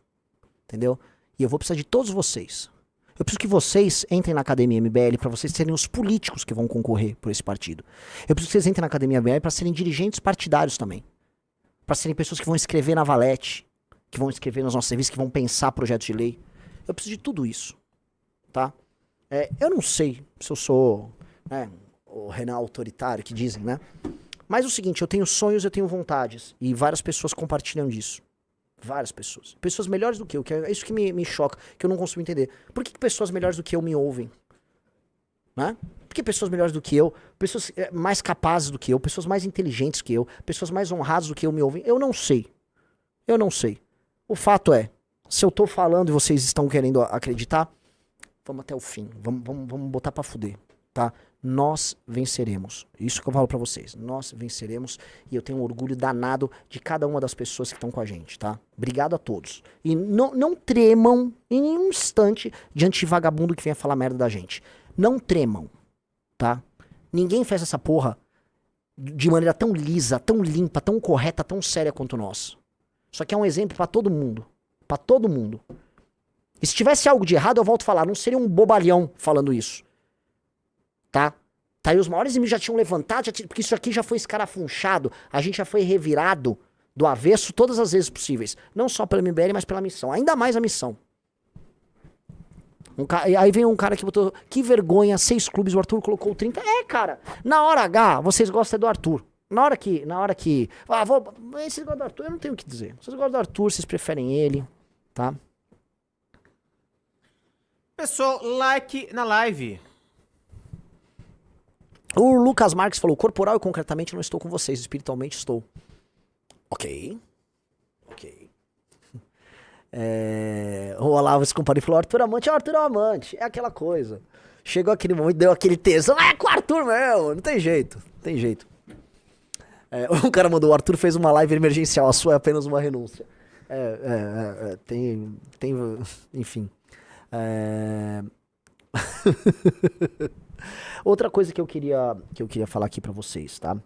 entendeu? E eu vou precisar de todos vocês. Eu preciso que vocês entrem na Academia MBL para vocês serem os políticos que vão concorrer por esse partido. Eu preciso que vocês entrem na Academia MBL para serem dirigentes partidários também. Para serem pessoas que vão escrever na Valete, que vão escrever nos nossos serviços, que vão pensar projetos de lei. Eu preciso de tudo isso, tá? Eu não sei se eu sou, né, o Renan autoritário que dizem, né? Mas é o seguinte, eu tenho sonhos, eu tenho vontades. E várias pessoas compartilham disso. Várias pessoas. Pessoas melhores do que eu, que é isso que me choca, que eu não consigo entender. Por que pessoas melhores do que eu me ouvem? Né? Por que pessoas melhores do que eu, pessoas mais capazes do que eu, pessoas mais inteligentes que eu, pessoas mais honradas do que eu me ouvem? Eu não sei. Eu não sei. O fato é, se eu tô falando e vocês estão querendo acreditar, vamos até o fim. Vamos botar pra fuder, tá? Nós venceremos. Isso que eu falo pra vocês. Nós venceremos e eu tenho um orgulho danado de cada uma das pessoas que estão com a gente, tá? Obrigado a todos. E não tremam em nenhum instante diante de vagabundo que venha falar merda da gente. Não tremam, tá? Ninguém fez essa porra de maneira tão lisa, tão limpa, tão correta, tão séria quanto nós. Isso aqui é um exemplo pra todo mundo. Pra todo mundo. E se tivesse algo de errado, eu volto a falar. Não seria um bobalhão falando isso. Tá? Tá aí os maiores inimigos já tinham levantado, porque isso aqui já foi escarafunchado, a gente já foi revirado do avesso todas as vezes possíveis. Não só pela MBL, mas pela missão. Ainda mais a missão. Aí vem um cara que botou, que vergonha, 6 clubes, o Arthur colocou 30. Cara, na hora H, vocês gostam do Arthur. Na hora que, vocês gostam do Arthur, eu não tenho o que dizer. Vocês gostam do Arthur, vocês preferem ele, tá? Pessoal, like na live. O Lucas Marques falou, corporal e concretamente não estou com vocês, espiritualmente estou. Ok. O Olavo se comparou e falou, Arthur Amante, Arthur é um amante. É aquela coisa. Chegou aquele momento, deu aquele tesão, com o Arthur mesmo, não tem jeito. O cara mandou, o Arthur fez uma live emergencial, a sua é apenas uma renúncia. Enfim. Outra coisa que eu queria falar aqui pra vocês, tá?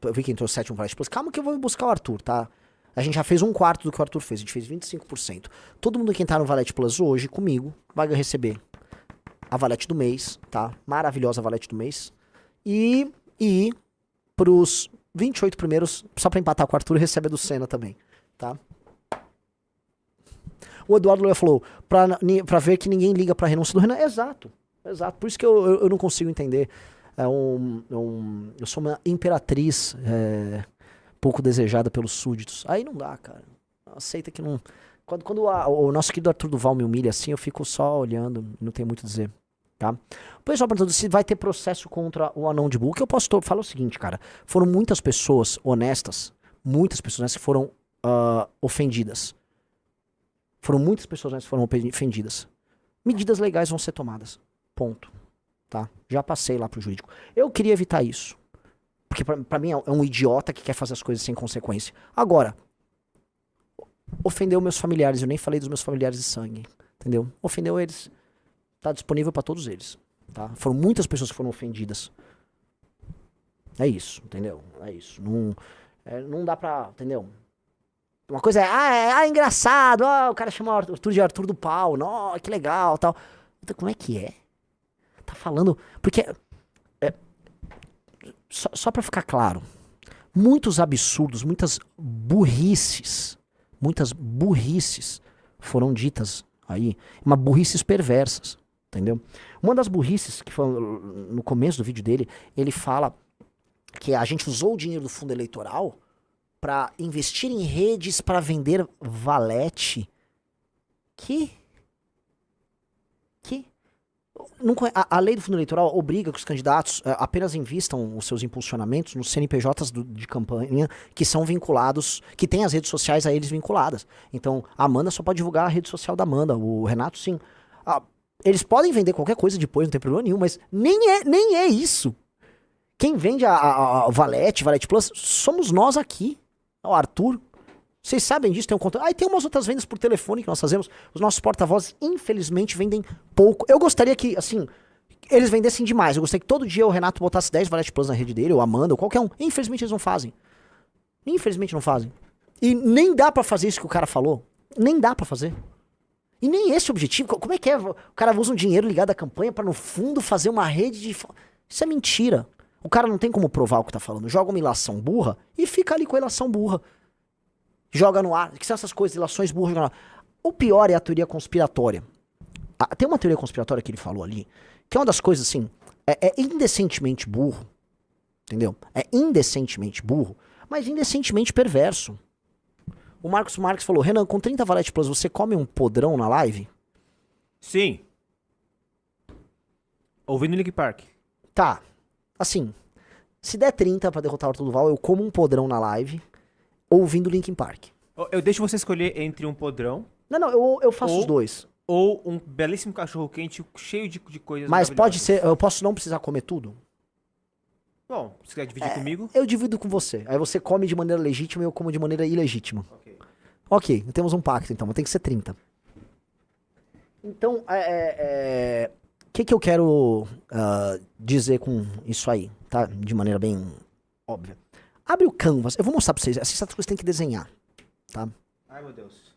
Eu vi que entrou 7 Valete Plus. Calma que eu vou buscar o Arthur, tá? A gente já fez 1/4 do que o Arthur fez. A gente fez 25%. Todo mundo que entrar no Valete Plus hoje, comigo, vai receber a Valete do mês, tá? Maravilhosa Valete do mês. E pros 28 primeiros, só pra empatar com o Arthur, recebe a do Senna também, tá? O Eduardo Loia falou, pra ver que ninguém liga pra renúncia do Renan. Exato. Por isso que eu não consigo entender. Eu sou uma imperatriz pouco desejada pelos súditos. Aí não dá, cara. Aceita que não... Quando o nosso querido Arthur Duval me humilha assim, eu fico só olhando, não tem muito a dizer, tá? O pessoal perguntando se vai ter processo contra o Anão de Bull. O que eu posso falar é o seguinte, cara. Foram muitas pessoas honestas que foram ofendidas. Foram muitas pessoas que foram ofendidas. Medidas legais vão ser tomadas. Ponto. Tá? Já passei lá pro jurídico. Eu queria evitar isso. Porque pra mim é um idiota que quer fazer as coisas sem consequência. Agora, ofendeu meus familiares. Eu nem falei dos meus familiares de sangue. Entendeu? Ofendeu eles. Tá disponível pra todos eles. Tá? Foram muitas pessoas que foram ofendidas. É isso, entendeu? É isso. Não dá pra... Entendeu? Uma coisa é engraçado, o cara chama o Arthur de Arthur do Pau, que legal, tal. Então, como é que é? Tá falando... Porque, só pra ficar claro, muitos absurdos, muitas burrices foram ditas aí, uma burrices perversas, entendeu? Uma das burrices, que foi no começo do vídeo dele, ele fala que a gente usou o dinheiro do fundo eleitoral para investir em redes para vender valete. A lei do fundo eleitoral obriga que os candidatos apenas invistam os seus impulsionamentos nos CNPJs de campanha que são vinculados, que tem as redes sociais a eles vinculadas. Então, a Amanda só pode divulgar a rede social da Amanda, o Renato sim. Eles podem vender qualquer coisa depois, não tem problema nenhum, mas nem é isso. Quem vende a Valete Plus, somos nós aqui. O Arthur, Vocês sabem disso, tem um conteúdo. Aí tem umas outras vendas por telefone que nós fazemos. Os nossos porta-vozes, infelizmente, vendem pouco. Eu gostaria que, assim, eles vendessem demais. Eu gostaria que todo dia o Renato botasse 10 Valete Plus na rede dele, ou Amanda, ou qualquer um. Infelizmente eles não fazem. Infelizmente não fazem. E nem dá pra fazer isso que o cara falou. Nem dá pra fazer. E nem esse é o objetivo. Como é que é? O cara usa um dinheiro ligado à campanha pra, no fundo, fazer uma rede de... Isso é mentira. O cara não tem como provar o que tá falando. Joga uma ilação burra e fica ali com a ilação burra. Joga no ar. Que são essas coisas, ilações burras. Joga no ar. O pior é a teoria conspiratória. Tem uma teoria conspiratória que ele falou ali, que é uma das coisas, assim, é indecentemente burro. Entendeu? É indecentemente burro, mas indecentemente perverso. O Marcos Marques falou, Renan, com 30 Valete Plus, você come um podrão na live? Sim. Ouvindo Link Park. Tá. Assim, se der 30 pra derrotar o Arthur Duval, eu como um podrão na live, ouvindo Linkin Park. Eu deixo você escolher entre um podrão... Não, eu faço os dois. Ou um belíssimo cachorro quente cheio de coisas Mas pode ser, eu posso não precisar comer tudo? Bom, você quer dividir comigo? Eu divido com você. Aí você come de maneira legítima e eu como de maneira ilegítima. Ok, temos um pacto então, mas tem que ser 30. Então, o que eu quero dizer com isso aí, tá? De maneira bem óbvia. Abre o Canvas, eu vou mostrar pra vocês, essas coisas tem que desenhar, tá? Ai, meu Deus.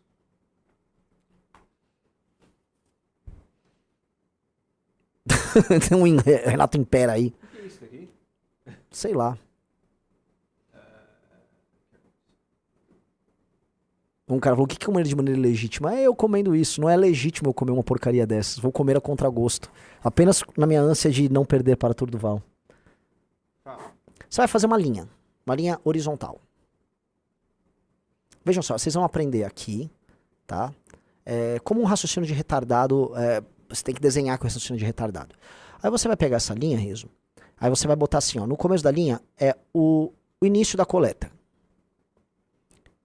Tem um Renato Impera aí. O que é isso daqui? Sei lá. Um cara falou, o que é comer de maneira legítima? É eu comendo isso, não é legítimo eu comer uma porcaria dessas. Vou comer a contragosto. Apenas na minha ânsia de não perder para Arthur Duval. Você vai fazer uma linha horizontal. Vejam só, vocês vão aprender aqui, tá? Como um raciocínio de retardado, você tem que desenhar com raciocínio de retardado. Aí você vai pegar essa linha, Riso, aí você vai botar assim, ó, no começo da linha é o início da coleta.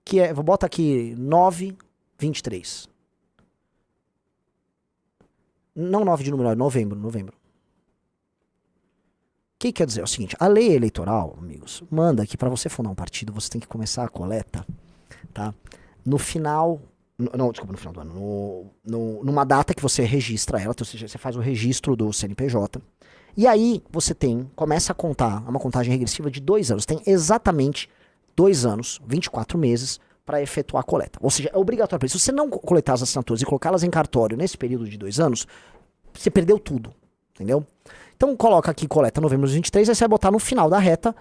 Que é, vou botar aqui 9/23. Não 9 de número, é novembro. O que quer dizer? É o seguinte, a lei eleitoral, amigos, manda que para você fundar um partido, você tem que começar a coleta, tá? No final, não, desculpa, no final do ano, numa data que você registra ela, ou seja, você faz o registro do CNPJ, e aí você começa a contar, uma contagem regressiva de 2 anos, tem exatamente 2 anos, 24 meses, para efetuar a coleta. Ou seja, é obrigatório. Se você não coletar as assinaturas e colocá-las em cartório nesse período de 2 anos, você perdeu tudo. Entendeu? Então coloca aqui coleta novembro de 2023, aí você vai botar no final da reta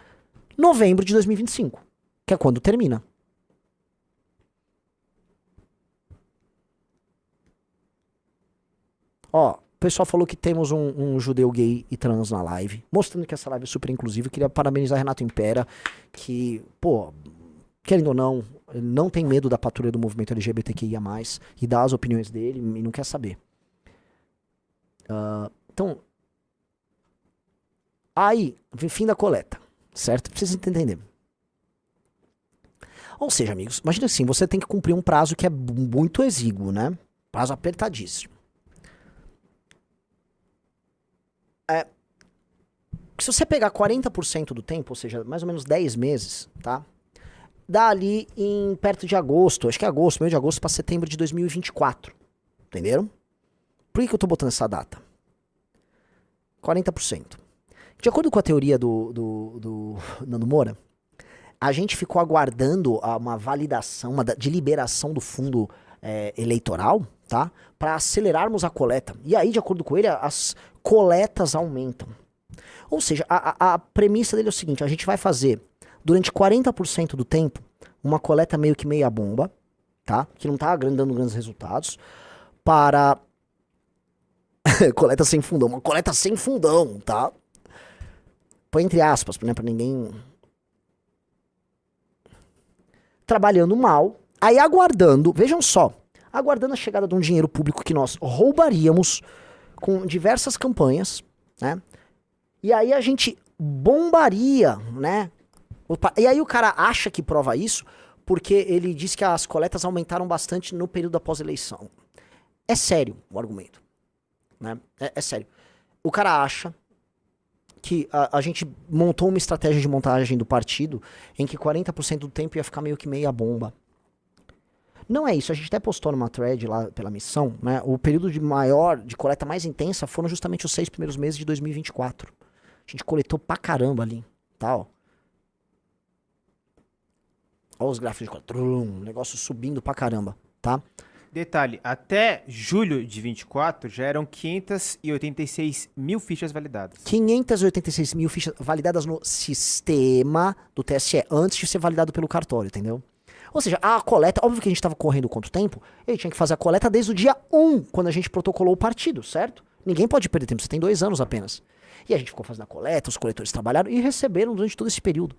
novembro de 2025, que é quando termina. Ó, o pessoal falou que temos um judeu gay e trans na live, mostrando que essa live é super inclusiva. Eu queria parabenizar Renato Impera, que, pô, querendo ou não, ele não tem medo da patrulha do movimento LGBTQIA+, e dá as opiniões dele e não quer saber. Então, aí, fim da coleta, certo? Precisa entender. Ou seja, amigos, imagina assim, você tem que cumprir um prazo que é muito exíguo, né? Prazo apertadíssimo. Se você pegar 40% do tempo, ou seja, mais ou menos 10 meses, tá? Dá ali em perto de agosto, acho que é agosto, meio de agosto para setembro de 2024. Entenderam? Por que eu tô botando essa data? 40%. De acordo com a teoria do Nando Moura, a gente ficou aguardando uma validação, de liberação do fundo eleitoral, tá? Para acelerarmos a coleta. E aí, de acordo com ele, as coletas aumentam. Ou seja, a premissa dele é o seguinte, a gente vai fazer, durante 40% do tempo, uma coleta meio que meia bomba, tá? Que não tá dando grandes resultados, para... coleta sem fundão, uma coleta sem fundão, tá? Põe entre aspas, né, pra ninguém... Trabalhando mal, aí aguardando, vejam só, aguardando a chegada de um dinheiro público que nós roubaríamos com diversas campanhas, né? E aí a gente bombaria, né? E aí o cara acha que prova isso porque ele diz que as coletas aumentaram bastante no período da pós-eleição. É sério o argumento, né? É sério. O cara acha que a gente montou uma estratégia de montagem do partido em que 40% do tempo ia ficar meio que meia bomba. Não é isso, a gente até postou numa thread lá pela missão, né? O período de coleta mais intensa foram justamente os 6 primeiros meses de 2024. A gente coletou pra caramba ali, tá, ó. Olha os gráficos de coleta, negócio subindo pra caramba, tá? Detalhe, até julho de 24 já eram 586 mil fichas validadas. 586 mil fichas validadas no sistema do TSE, antes de ser validado pelo cartório, entendeu? Ou seja, a coleta, óbvio que a gente estava correndo contra o tempo, ele tinha que fazer a coleta desde o dia 1, quando a gente protocolou o partido, certo? Ninguém pode perder tempo, você tem 2 anos apenas. E a gente ficou fazendo a coleta, os coletores trabalharam e receberam durante todo esse período.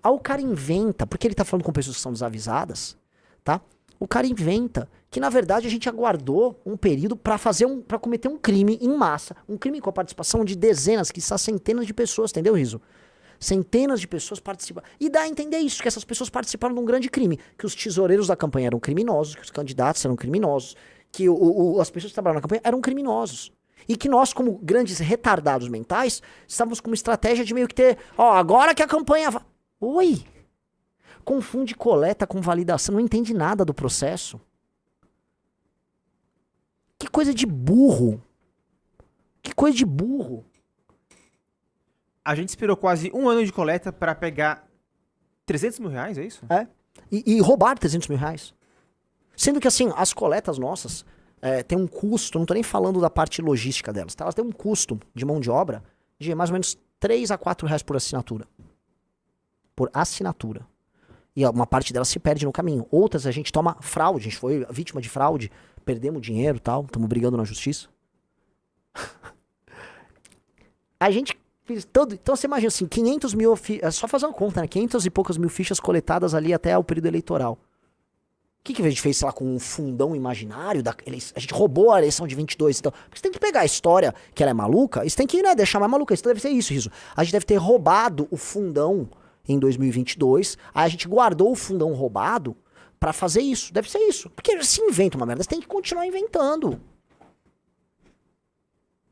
Aí o cara inventa, porque ele tá falando com pessoas que são desavisadas, tá? O cara inventa que, na verdade, a gente aguardou um período para cometer um crime em massa. Um crime com a participação de dezenas, que está centenas de pessoas, entendeu, Riso? Centenas de pessoas participam. E dá a entender isso, que essas pessoas participaram de um grande crime. Que os tesoureiros da campanha eram criminosos, que os candidatos eram criminosos, que as pessoas que trabalharam na campanha eram criminosos. E que nós, como grandes retardados mentais, estávamos com uma estratégia de meio que ter... Ó, agora que a campanha... Oi! Confunde coleta com validação, não entende nada do processo. Que coisa de burro. Que coisa de burro. A gente esperou quase um ano de coleta para pegar 300 mil reais, é isso? É. E roubar 300 mil reais. Sendo que, assim, as coletas nossas têm um custo, não tô nem falando da parte logística delas, tá? Elas têm um custo de mão de obra de mais ou menos 3 a 4 reais por assinatura. Por assinatura. E uma parte delas se perde no caminho. Outras a gente toma fraude, a gente foi vítima de fraude, perdemos dinheiro e tal, estamos brigando na justiça. A gente fez todo... Então você imagina assim, 500 mil... É só fazer uma conta, né? 500 e poucas mil fichas coletadas ali até o período eleitoral. O que a gente fez, sei lá, com um fundão imaginário? A gente roubou a eleição de 22 e tal. Porque você tem que pegar a história que ela é maluca, e você tem que, né, deixar mais maluca. Isso deve ser isso. A gente deve ter roubado o fundão em 2022, aí a gente guardou o fundão roubado pra fazer isso. Deve ser isso. Porque se inventa uma merda, você tem que continuar inventando.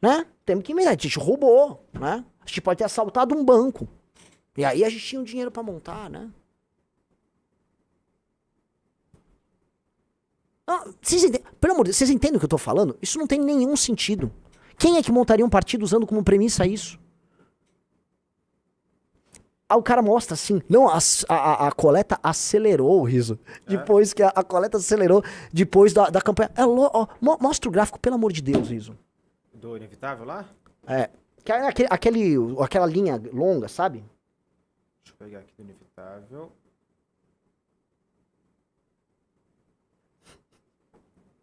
Né? Temos que inventar. A gente roubou, né? A gente pode ter assaltado um banco. E aí a gente tinha o dinheiro pra montar, né? Pelo amor de Deus, vocês entendem o que eu tô falando? Isso não tem nenhum sentido. Quem é que montaria um partido usando como premissa isso? Aí o cara mostra assim, não, a coleta acelerou, Riso. Depois que a coleta acelerou, depois da campanha. Mostra o gráfico, pelo amor de Deus, Riso. Do inevitável lá? É. Aquela linha longa, sabe? Deixa eu pegar aqui do inevitável.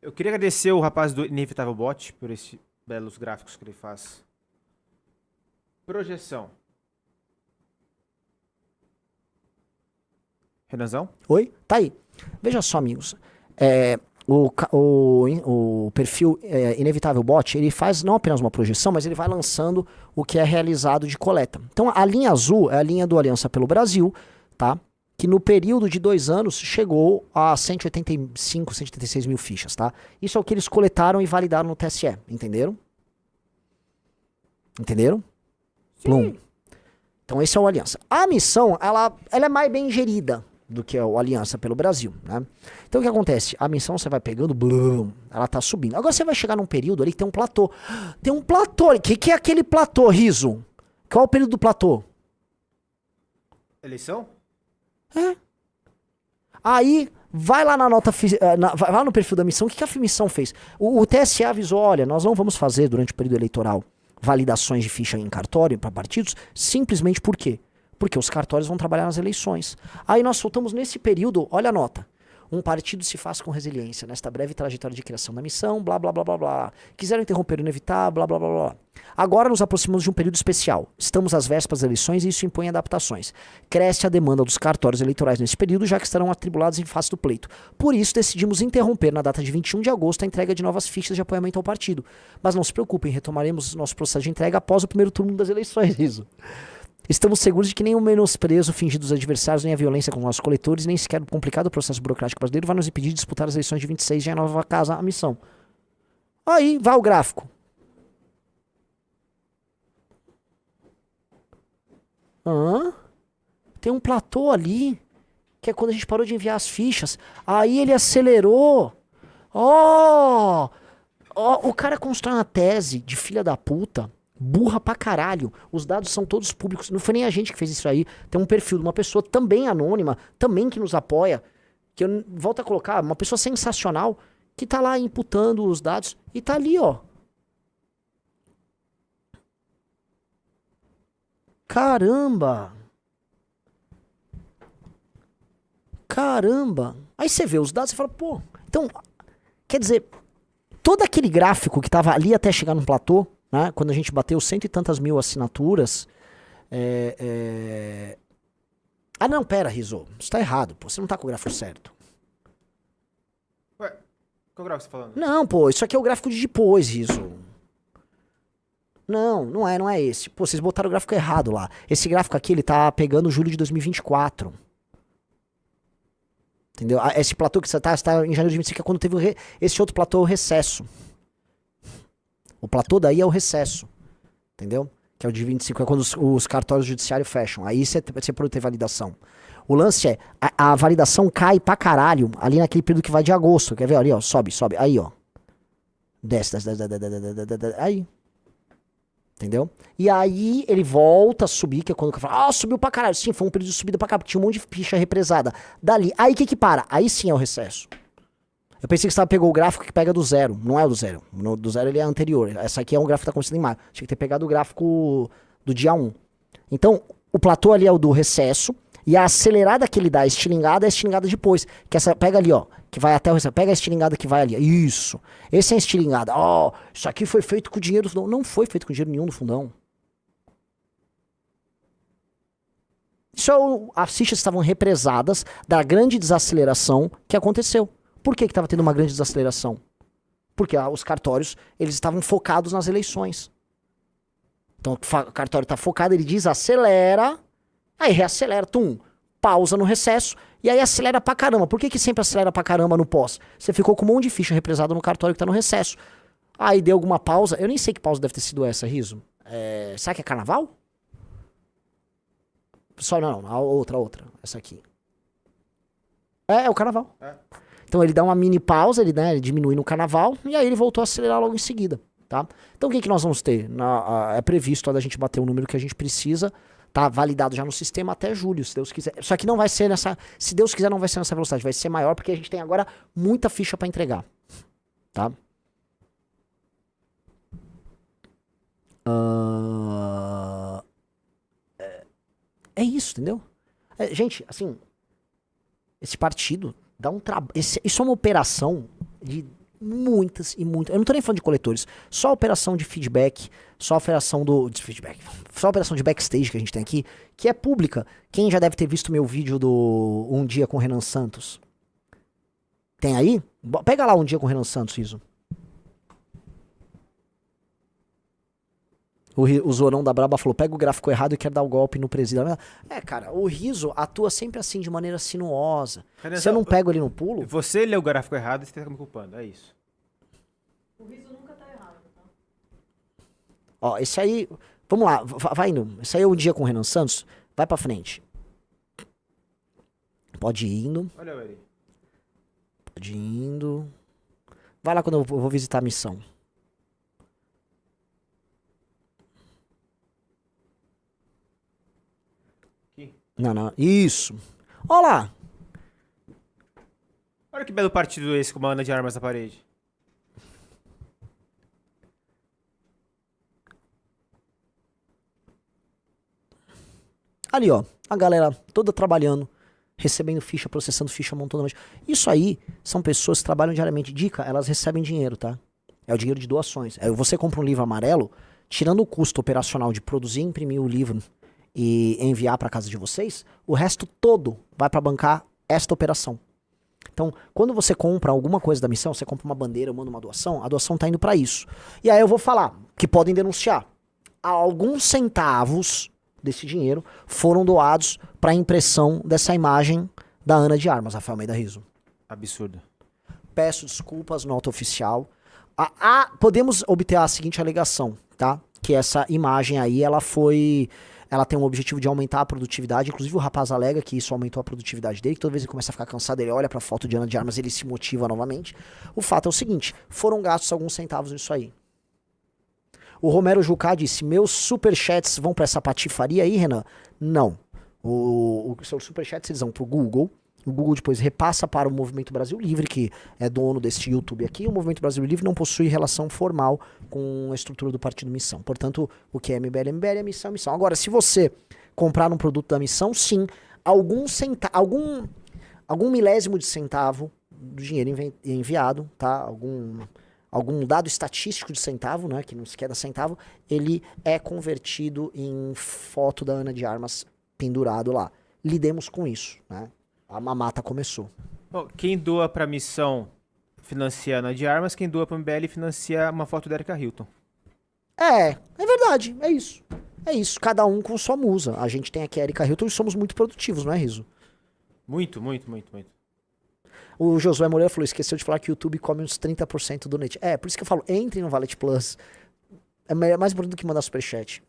Eu queria agradecer o rapaz do Inevitável Bot por esses belos gráficos que ele faz. Projeção. Renanzão? Oi? Tá aí. Veja só, amigos. O perfil Inevitável Bot, ele faz não apenas uma projeção, mas ele vai lançando o que é realizado de coleta. Então, a linha azul é a linha do Aliança pelo Brasil, tá? Que no período de 2 anos chegou a 185, 186 mil fichas, tá? Isso é o que eles coletaram e validaram no TSE, entenderam? Entenderam? Sim. Plum. Então esse é o Aliança. A missão, ela é mais bem gerida do que o Aliança pelo Brasil, né? Então o que acontece? A missão você vai pegando, blum, ela tá subindo. Agora você vai chegar num período ali que tem um platô. Tem um platô ali. O que é aquele platô, Riso? Qual é o período do platô? Eleição? Aí, vai lá vai lá no perfil da missão. O que a missão fez? O TSE avisou, olha, nós não vamos fazer durante o período eleitoral validações de ficha em cartório para partidos, simplesmente por quê? Porque os cartórios vão trabalhar nas eleições. Aí nós soltamos nesse período, olha a nota. Um partido se faz com resiliência nesta breve trajetória de criação da missão, blá, blá, blá, blá, blá. Quiseram interromper o inevitável, blá, blá, blá, blá. Agora nos aproximamos de um período especial. Estamos às vésperas das eleições e isso impõe adaptações. Cresce a demanda dos cartórios eleitorais nesse período, já que estarão atribulados em face do pleito. Por isso, decidimos interromper na data de 21 de agosto a entrega de novas fichas de apoiamento ao partido. Mas não se preocupem, retomaremos nosso processo de entrega após o primeiro turno das eleições, isso. Estamos seguros de que nem o menosprezo fingido dos adversários, nem a violência com nossos coletores, nem sequer o complicado processo burocrático brasileiro vai nos impedir de disputar as eleições de 26 já em nova casa a missão. Aí, vai o gráfico. Tem um platô ali. que é quando a gente parou de enviar as fichas. Aí ele acelerou. Ó, o cara constrói uma tese de filha da puta, burra pra caralho. Os dados são todos públicos. Não foi nem a gente que fez isso aí. Tem um perfil de uma pessoa também anônima, também que nos apoia, que eu volto a colocar, uma pessoa sensacional, que tá lá imputando os dados e tá ali, ó. Caramba! Caramba! Aí você vê os dados e fala, pô, então, quer dizer, todo aquele gráfico que tava ali até chegar no platô, né, quando a gente bateu 100 e tantas mil assinaturas, Ah, não, pera, Rizzo, isso tá errado, pô, você não tá com o gráfico certo. Ué, qual gráfico você tá falando? Não, pô, isso aqui é o gráfico de depois, Rizzo. Não é esse. Pô, vocês botaram o gráfico errado lá. Esse gráfico aqui, ele tá pegando julho de 2024. Entendeu? Esse platô que você tá em janeiro de 2025 é quando teve esse outro platô, o recesso. O platô daí é o recesso. Entendeu? Que é o de 25, é quando os cartórios judiciários fecham. Aí você pode ter validação. O lance é, a validação cai pra caralho ali naquele período que vai de agosto. Quer ver? Ali, ó, sobe. Aí, ó. Desce. Aí. Entendeu? E aí ele volta a subir, que é quando o cara fala, subiu pra caralho. Sim, foi um período de subida pra cá, porque tinha um monte de ficha represada. Dali, aí que para? Aí sim é o recesso. Eu pensei que você pegou o gráfico que pega do zero. Não é o do zero. Do zero ele é anterior. Essa aqui é um gráfico que tá acontecendo em maio. Tinha que ter pegado o gráfico do dia 1. Então, o platô ali é o do recesso. E a acelerada que ele dá, a estilingada, é a estilingada depois. Que essa pega ali, ó. Que vai até o recesso. Pega a estilingada que vai ali. Isso. Esse é a estilingada. Ó, isso aqui foi feito com dinheiro do fundão. Não foi feito com dinheiro nenhum do fundão. Isso as fichas estavam represadas da grande desaceleração que aconteceu. Por que estava tendo uma grande desaceleração? Porque os cartórios, eles estavam focados nas eleições. Então o cartório está focado, ele desacelera, aí reacelera, pausa no recesso, e aí acelera pra caramba. Por que sempre acelera pra caramba no pós? Você ficou com um monte de ficha represada no cartório que tá no recesso. Aí deu alguma pausa, eu nem sei que pausa deve ter sido essa, Riso. Será que é carnaval? Só não, a outra, essa aqui. É o carnaval. Então ele dá uma mini pausa, ele diminui no carnaval, e aí ele voltou a acelerar logo em seguida, tá? Então o que nós vamos ter? É previsto a gente bater o número que a gente precisa, tá validado já no sistema até julho, se Deus quiser. Só que não vai ser se Deus quiser não vai ser nessa velocidade, vai ser maior porque a gente tem agora muita ficha para entregar, tá? É isso, entendeu? Gente, assim, esse partido dá um trabalho. Isso é uma operação de muitas e muitas. Eu não tô nem falando de coletores. Só a operação de feedback. Só a operação Só a operação de backstage que a gente tem aqui, que é pública. Quem já deve ter visto meu vídeo do Um Dia com o Renan Santos? Tem aí? Pega lá Um Dia com o Renan Santos, Riso. O Zorão da Braba falou, pega o gráfico errado e quer dar o golpe no presídio. Cara, o Riso atua sempre assim, de maneira sinuosa. Se eu não pego ele no pulo... Você leu o gráfico errado e você tá me culpando, é isso. O Riso nunca tá errado, tá? Ó, esse aí... Vamos lá, vai indo. Esse aí é Um Dia com o Renan Santos. Vai pra frente. Pode ir indo. Olha ele. Pode ir indo. Vai lá quando eu vou visitar a missão. Não. Isso. Olha lá. Olha que belo partido esse com uma Ana de armas na parede. Ali, ó. A galera toda trabalhando, recebendo ficha, processando ficha, montando... Isso aí são pessoas que trabalham diariamente. Dica, elas recebem dinheiro, tá? É o dinheiro de doações. Você compra um livro amarelo, tirando o custo operacional de produzir e imprimir o livro e enviar para casa de vocês, o resto todo vai para bancar esta operação. Então, quando você compra alguma coisa da missão, você compra uma bandeira, manda uma doação, a doação tá indo para isso. E aí eu vou falar que podem denunciar. Alguns centavos desse dinheiro foram doados para impressão dessa imagem da Ana de Armas, Rafael Almeida Riso. Absurdo. Peço desculpas, nota oficial. Podemos obter a seguinte alegação, tá? Que essa imagem aí, ela foi ela tem um objetivo de aumentar a produtividade, inclusive o rapaz alega que isso aumentou a produtividade dele, que toda vez que ele começa a ficar cansado, ele olha pra foto de Ana de Armas, ele se motiva novamente. O fato é o seguinte, foram gastos alguns centavos nisso aí. O Romero Jucá disse, meus superchats vão pra essa patifaria aí, Renan? Não. Os seus superchats eles vão pro Google. O Google depois repassa para o Movimento Brasil Livre, que é dono deste YouTube aqui. O Movimento Brasil Livre não possui relação formal com a estrutura do Partido Missão. Portanto, o que é MBL, MBL, é Missão, Missão. Agora, se você comprar um produto da Missão, sim, algum milésimo de centavo do dinheiro enviado, tá? Algum dado estatístico de centavo, né, que não se quer dar centavo, ele é convertido em foto da Ana de Armas pendurado lá. Lidemos com isso, né? A mamata começou. Bom, quem doa pra missão financia a Ana de Armas, quem doa pro MBL financia uma foto da Erika Hilton. É verdade, é isso. É isso, cada um com sua musa. A gente tem aqui a Erika Hilton e somos muito produtivos, não é, Riso? Muito, muito, muito, muito. O Josué Moreira falou, esqueceu de falar que o YouTube come uns 30% do net. Por isso que eu falo, entre no Valet Plus. É mais bonito do que mandar superchat.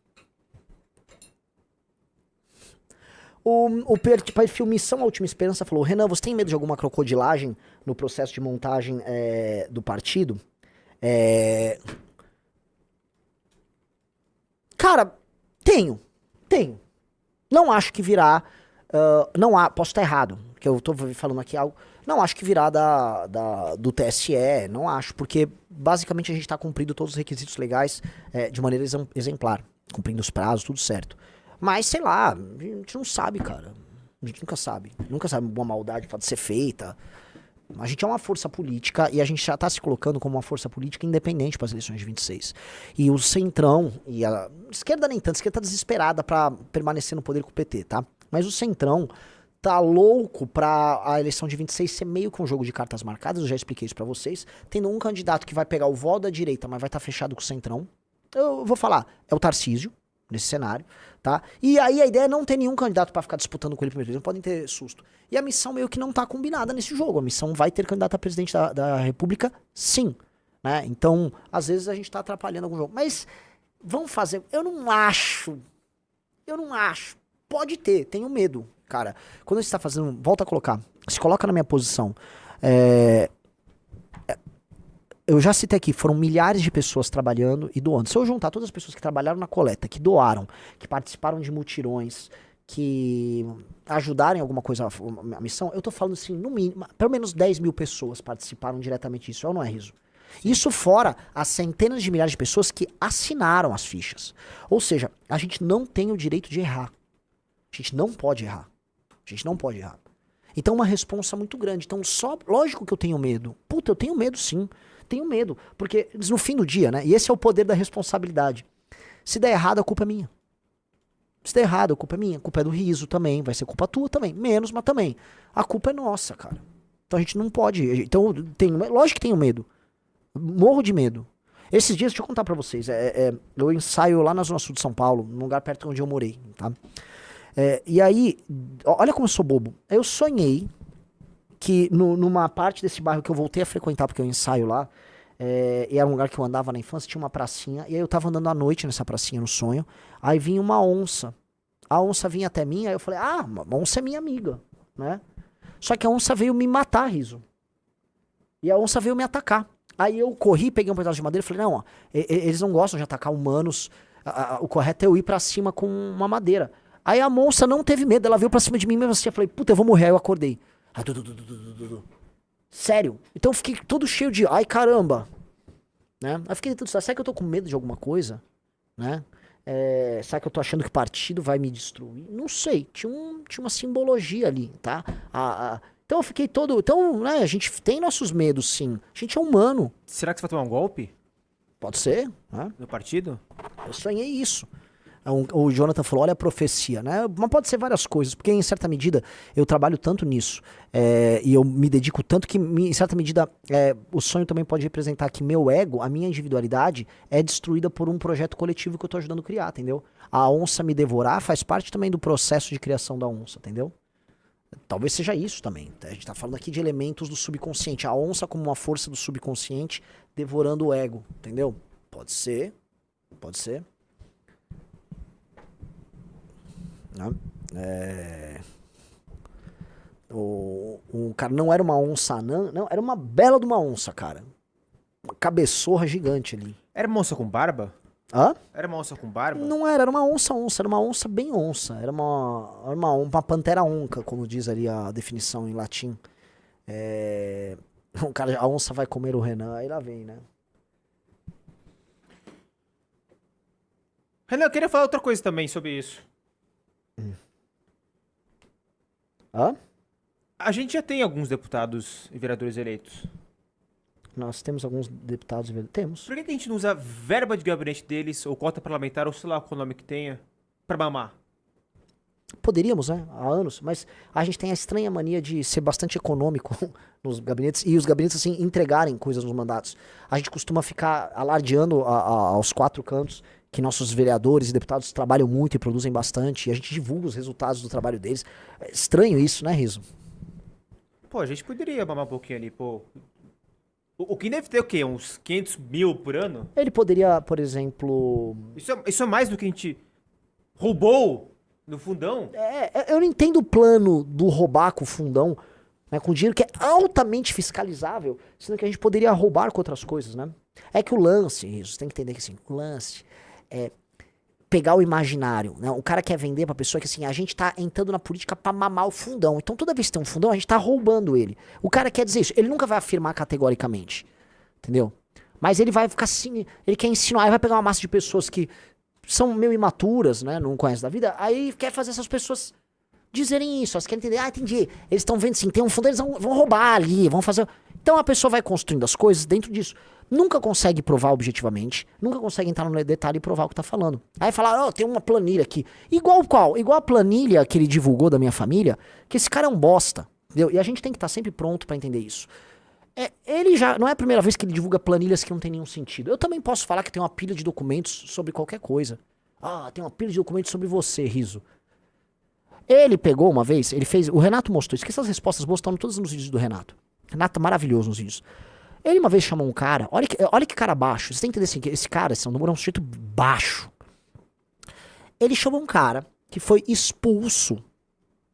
O perfil Missão à Última Esperança falou, Renan, você tem medo de alguma crocodilagem no processo de montagem do partido? Cara, tenho. Não acho que virá, posso estar errado, que eu tô falando aqui algo, não acho que virá do TSE, não acho, porque basicamente a gente tá cumprindo todos os requisitos legais de maneira exemplar, cumprindo os prazos, tudo certo. Mas, sei lá, a gente não sabe, cara. A gente nunca sabe. Nunca sabe uma maldade pode ser feita. A gente é uma força política e a gente já tá se colocando como uma força política independente para as eleições de 26. E o Centrão, e a esquerda nem tanto, a esquerda tá desesperada pra permanecer no poder com o PT, tá? Mas o Centrão tá louco pra a eleição de 26 ser meio que um jogo de cartas marcadas, eu já expliquei isso pra vocês. Tendo um candidato que vai pegar o voto da direita, mas vai estar fechado com o Centrão. Eu vou falar, é o Tarcísio, nesse cenário, tá? E aí a ideia é não ter nenhum candidato pra ficar disputando com ele primeiro, eles não podem ter susto. E a missão meio que não tá combinada nesse jogo, a missão vai ter candidato a presidente da República, sim, né? Então, às vezes a gente tá atrapalhando algum jogo, mas vamos fazer, eu não acho, pode ter, tenho medo, cara. Quando você tá fazendo, volta a colocar, se coloca na minha posição, eu já citei aqui, foram milhares de pessoas trabalhando e doando. Se eu juntar todas as pessoas que trabalharam na coleta, que doaram, que participaram de mutirões, que ajudaram em alguma coisa a missão, eu tô falando assim, no mínimo, pelo menos 10 mil pessoas participaram diretamente disso, ou não é, Riso? Isso fora as centenas de milhares de pessoas que assinaram as fichas. Ou seja, a gente não tem o direito de errar. A gente não pode errar. Então, uma responsa muito grande. Então, lógico que eu tenho medo. Puta, eu tenho medo sim. Tenho medo. Porque no fim do dia, né? E esse é o poder da responsabilidade. Se der errado, a culpa é minha. Se der errado, a culpa é minha. A culpa é do Riso também. Vai ser culpa tua também. Menos, mas também. A culpa é nossa, cara. Então a gente não pode. Então, lógico que tenho medo. Morro de medo. Esses dias, deixa eu contar pra vocês. Eu ensaio lá na Zona Sul de São Paulo, num lugar perto de onde eu morei, tá? E aí, olha como eu sou bobo. Eu sonhei que numa parte desse bairro que eu voltei a frequentar, porque eu ensaio lá, e era um lugar que eu andava na infância, tinha uma pracinha, e aí eu tava andando à noite nessa pracinha no sonho, aí vinha uma onça. A onça vinha até mim, aí eu falei, a onça é minha amiga, né? Só que a onça veio me matar, Riso. E a onça veio me atacar. Aí eu corri, peguei um pedaço de madeira e falei, não, eles não gostam de atacar humanos, o correto é eu ir pra cima com uma madeira. Aí a onça não teve medo, ela veio pra cima de mim mesmo assim, eu falei, puta, eu vou morrer, aí eu acordei. Sério? Então eu fiquei todo cheio de, ai caramba, né? Aí fiquei tudo, será que eu tô com medo de alguma coisa, né? Será que eu tô achando que o partido vai me destruir? Não sei, tinha uma simbologia ali, tá? Então eu fiquei todo, então, né, a gente tem nossos medos sim, a gente é humano. Será que você vai tomar um golpe Pode ser, né? no partido? Eu sonhei isso. O Jonathan falou, olha a profecia, né? Mas pode ser várias coisas, porque em certa medida eu trabalho tanto nisso, e eu me dedico tanto que, em certa medida, o sonho também pode representar que meu ego, a minha individualidade, é destruída por um projeto coletivo que eu tô ajudando a criar, entendeu? A onça me devorar faz parte também do processo de criação da onça, entendeu? Talvez seja isso também. A gente tá falando aqui de elementos do subconsciente. A onça como uma força do subconsciente devorando o ego, entendeu? Pode ser, pode ser. né? O cara não era uma onça anã, não, era uma bela de uma onça, cara. Uma cabeçorra gigante ali. Era uma onça com barba? Hã? Era uma onça com barba? Não era, era uma onça, era uma onça bem onça. Era uma pantera onca, como diz ali a definição em latim. O cara, a onça vai comer o Renan, aí lá vem, né? Renan, eu queria falar outra coisa também sobre isso. Hã? A gente já tem alguns deputados e vereadores eleitos. Nós temos alguns deputados, temos. Por que a gente não usa verba de gabinete deles, ou cota parlamentar, ou sei lá qual nome que tenha, pra mamar? Poderíamos, né? Há anos, mas a gente tem a estranha mania de ser bastante econômico nos gabinetes e os gabinetes, assim, entregarem coisas nos mandatos. A gente costuma ficar alardeando aos quatro cantos que nossos vereadores e deputados trabalham muito e produzem bastante, e a gente divulga os resultados do trabalho deles. É estranho isso, né, Riso? Pô, a gente poderia mamar um pouquinho ali, pô. O Kim deve ter o quê? Uns 500 mil por ano? Ele poderia, por exemplo... Isso é mais do que a gente roubou no fundão? Eu não entendo o plano do roubar com o fundão, né, com dinheiro que é altamente fiscalizável, sendo que a gente poderia roubar com outras coisas, né? É que o lance, Riso, você tem que entender que assim, o lance é pegar o imaginário, né? O cara quer vender pra pessoa que assim, a gente tá entrando na política pra mamar o fundão. Então toda vez que tem um fundão, a gente tá roubando ele. O cara quer dizer isso, ele nunca vai afirmar categoricamente, entendeu? Mas ele vai ficar assim, ele quer insinuar, ele vai pegar uma massa de pessoas que são meio imaturas, né? Não conhecem da vida, aí quer fazer essas pessoas dizerem isso, elas querem entender, entendi. Eles estão vendo assim, tem um fundo, eles vão roubar ali, vão fazer... Então a pessoa vai construindo as coisas dentro disso. Nunca consegue provar objetivamente, nunca consegue entrar no detalhe e provar o que tá falando. Aí fala, tem uma planilha aqui. Igual qual? Igual a planilha que ele divulgou da minha família, que esse cara é um bosta, entendeu? E a gente tem que estar sempre pronto pra entender isso. Ele já, não é a primeira vez que ele divulga planilhas que não tem nenhum sentido. Eu também posso falar que tem uma pilha de documentos sobre qualquer coisa. Tem uma pilha de documentos sobre você, Riso. Ele pegou uma vez, ele fez, o Renato mostrou isso, que essas respostas boas estão todas nos vídeos do Renato. Renato maravilhoso nos vídeos. Ele uma vez chamou um cara, olha que cara baixo, você tem que entender assim, que esse cara, esse é um sujeito baixo. Ele chamou um cara que foi expulso,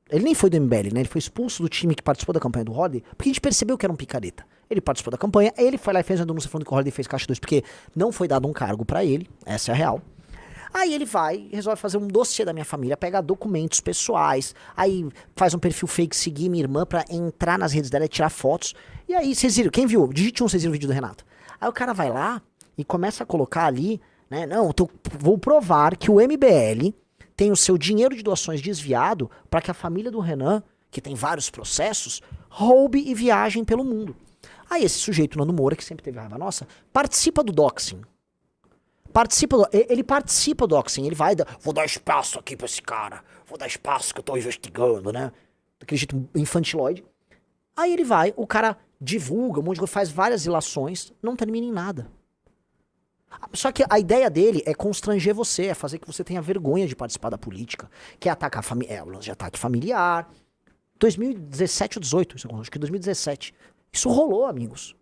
ele nem foi do MBL, né, ele foi expulso do time que participou da campanha do Holiday, porque a gente percebeu que era um picareta. Ele participou da campanha, ele foi lá e fez uma denúncia falando que o Holiday fez caixa 2, porque não foi dado um cargo pra ele, essa é a real. Aí ele vai e resolve fazer um dossiê da minha família, pega documentos pessoais, aí faz um perfil fake, seguir minha irmã pra entrar nas redes dela e tirar fotos. E aí, vocês viram, quem viu? Digite vocês viram o vídeo do Renato. Aí o cara vai lá e começa a colocar ali, né, vou provar que o MBL tem o seu dinheiro de doações desviado pra que a família do Renan, que tem vários processos, roube e viajem pelo mundo. Aí esse sujeito, Nando Moura, que sempre teve raiva nossa, participa do doxing. Ele participa do doxing, ele vai, vou dar espaço aqui pra esse cara, vou dar espaço que eu tô investigando, né? Daquele jeito infantiloide. Aí ele vai, o cara divulga, um monte de coisa, faz várias ilações, não termina em nada. Só que a ideia dele é constranger você, é fazer que você tenha vergonha de participar da política, que é atacar a família, o lance de ataque familiar. 2017 ou 18, acho que 2017. Isso rolou, amigos.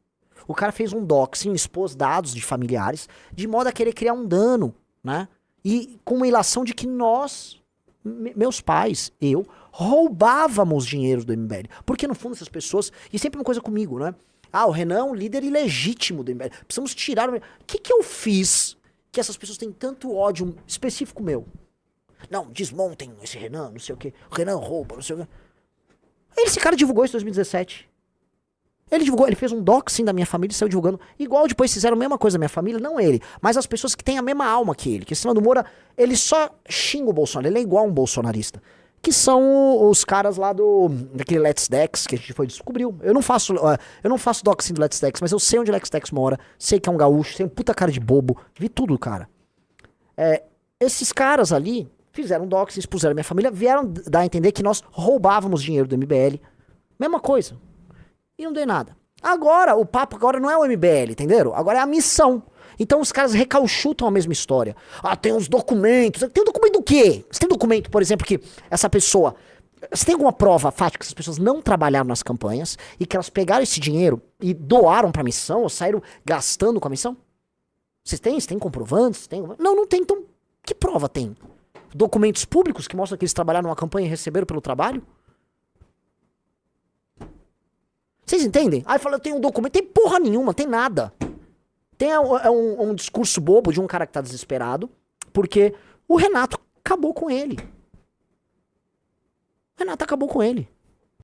O cara fez um doxing, expôs dados de familiares, de modo a querer criar um dano, né? E com uma ilação de que nós, meus pais, eu, roubávamos dinheiro do MBL. Porque no fundo essas pessoas, e sempre uma coisa comigo, né? O Renan é um líder ilegítimo do MBL. Precisamos tirar o... O que eu fiz que essas pessoas têm tanto ódio específico meu? Não, desmontem esse Renan, não sei o quê. O Renan rouba, não sei o quê. Esse cara divulgou isso em 2017. Ele divulgou, ele fez um doxing da minha família e saiu divulgando. Igual depois fizeram a mesma coisa da minha família, não ele, mas as pessoas que têm a mesma alma que ele. Que esse Nando Moura, ele só xinga o Bolsonaro, ele é igual um bolsonarista. Que são os caras lá daquele Let's Dex que a gente foi descobriu. Eu não faço doxing do Let's Dex, mas eu sei onde o Let's Dex mora, sei que é um gaúcho, tem um puta cara de bobo, vi tudo, cara. Esses caras ali fizeram doxing, expuseram a minha família, vieram dar a entender que nós roubávamos dinheiro do MBL. Mesma coisa. E não dei nada. Agora, o papo agora não é o MBL, entenderam? Agora é a missão. Então os caras recalchutam a mesma história. Tem uns documentos. Tem documento do quê? Você tem documento, por exemplo, que essa pessoa... Você tem alguma prova fática que essas pessoas não trabalharam nas campanhas e que elas pegaram esse dinheiro e doaram pra missão ou saíram gastando com a missão? Vocês têm? Você tem comprovantes? Não tem. Então, que prova tem? documentos públicos que mostram que eles trabalharam numa campanha e receberam pelo trabalho? Vocês entendem? Aí fala, eu tenho um documento. Tem porra nenhuma, tem nada. Tem um discurso bobo de um cara que tá desesperado, porque o Renato acabou com ele. O Renato acabou com ele.